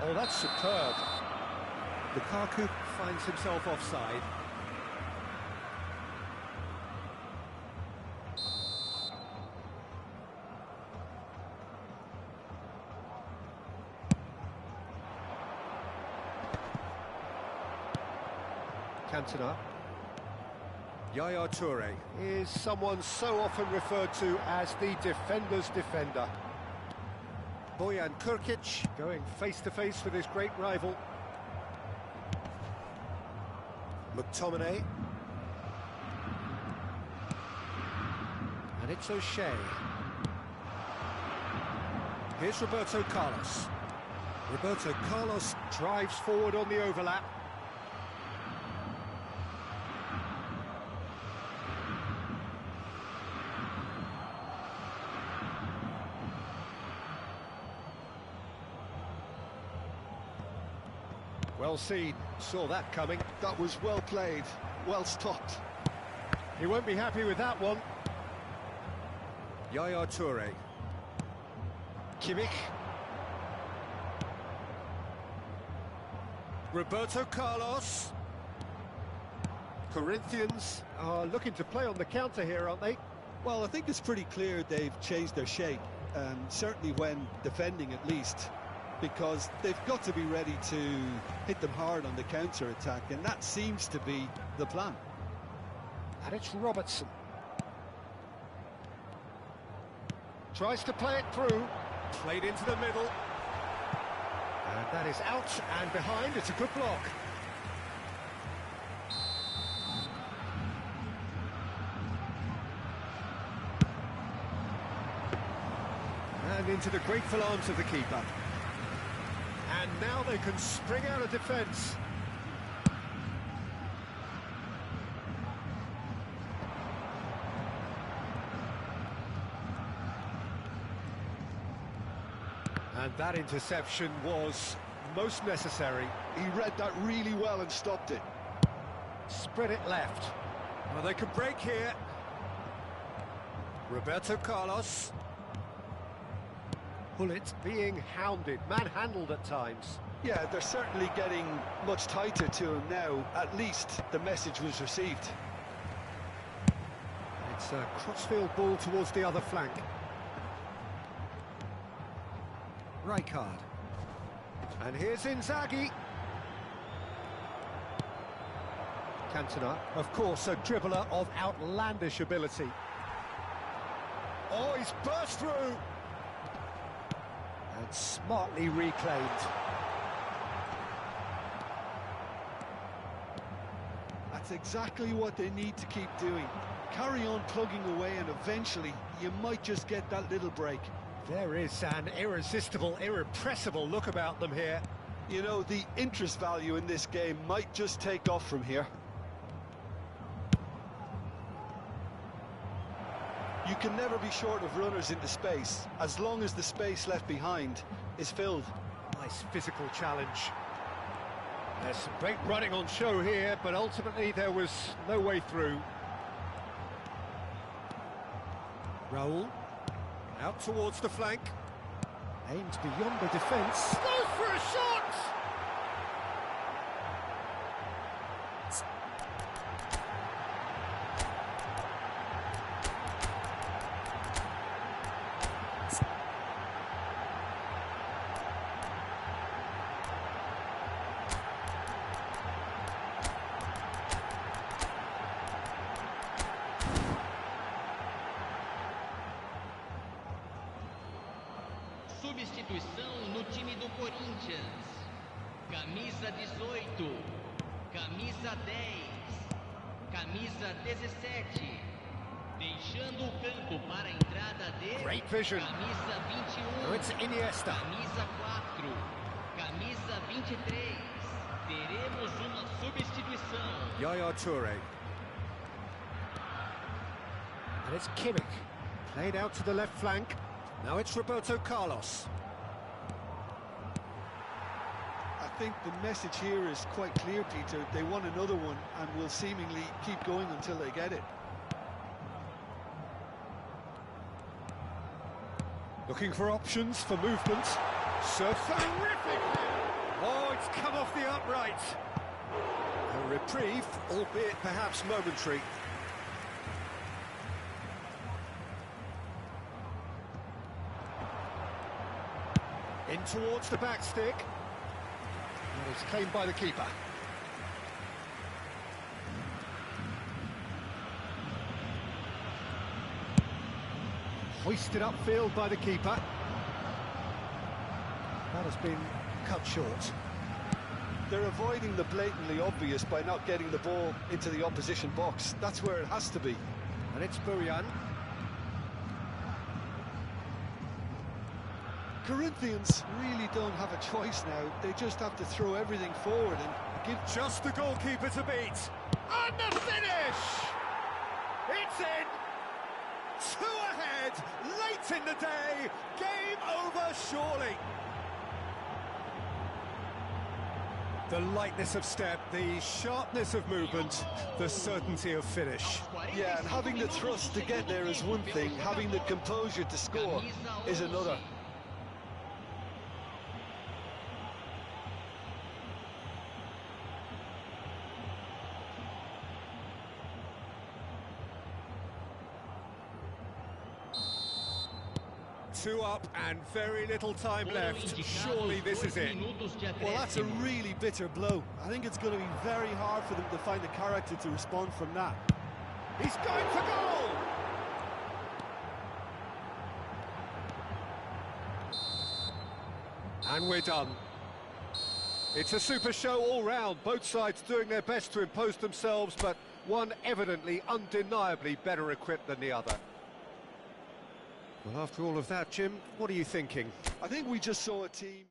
Oh, that's superb. Lukaku finds himself offside. Cantona. Yaya Toure is someone so often referred to as the defender's defender. Bojan Krkić going face-to-face with his great rival. McTominay. And it's O'Shea. Here's Roberto Carlos. Roberto Carlos drives forward on the overlap. Well seen, saw that coming.
That was well played, well stopped.
He won't be happy with that one. Yaya Toure. Kimmich. Roberto Carlos. Corinthians are looking to play on the counter here, aren't they?
Well, I think it's pretty clear they've changed their shape, certainly when defending at least, because they've got to be ready to hit them hard on the counter-attack, and that seems to be the plan.
And it's Robertson. Tries to play it through, played into the middle. And that is out and behind, it's a good block. And into the grateful arms of the keeper. And now they can spring out of defence. And that interception was most necessary.
He read that really well and stopped it.
Spread it left. Well, they can break here. Roberto Carlos. Bullet being hounded, manhandled at times.
Yeah, they're certainly getting much tighter to him now. At least the message was received.
It's a crossfield ball towards the other flank. Rijkaard. And here's Inzaghi. Cantona, of course, a dribbler of outlandish ability. Oh, he's burst through. And smartly reclaimed.
That's exactly what they need to keep doing. Carry on plugging away, and eventually you might just get that little break.
There is an irresistible, irrepressible look about them here.
You know, the interest value in this game might just take off from here. You can never be short of runners into space, as long as the space left behind is filled.
Nice physical challenge. There's some great running on show here, but ultimately there was no way through. Raul. Out towards the flank. Aims beyond the defence. Goes for a shot!
Substituição no time do Corinthians. Camisa 18, camisa 10, camisa 17. Deixando o campo para a entrada de
Great vision.
camisa 21,
Oh, it's Iniesta.
camisa 4, camisa 23. Teremos uma substituição.
Yaya Toure. And it's Kimmich. Played out to the left flank. Now it's Roberto Carlos.
I think the message here is quite clear, Peter. They want another one and will seemingly keep going until they get it.
Looking for options for movement. So terrific! Oh, it's come off the upright. A reprieve, albeit perhaps momentary. In towards the back stick. And it's claimed by the keeper. Hoisted upfield by the keeper. That has been cut short.
They're avoiding the blatantly obvious by not getting the ball into the opposition box. That's where it has to be.
And it's Burian.
Corinthians really don't have a choice now. They just have to throw everything forward and give...
Just the goalkeeper to beat.
And the finish! It's in! 2 ahead, late in the day, game over surely.
The lightness of step, the sharpness of movement, the certainty of finish.
Yeah, and having the thrust to get there is one thing, having the composure to score is another.
Two up and very little time left. Surely this is it.
Well, that's a really bitter blow. I think it's going to be very hard for them to find the character to respond from that.
He's going for goal!
And we're done. It's a super show all round. Both sides doing their best to impose themselves, but one evidently, undeniably better equipped than the other. Well, after all of that, Jim, what are you thinking?
I think we just saw a team...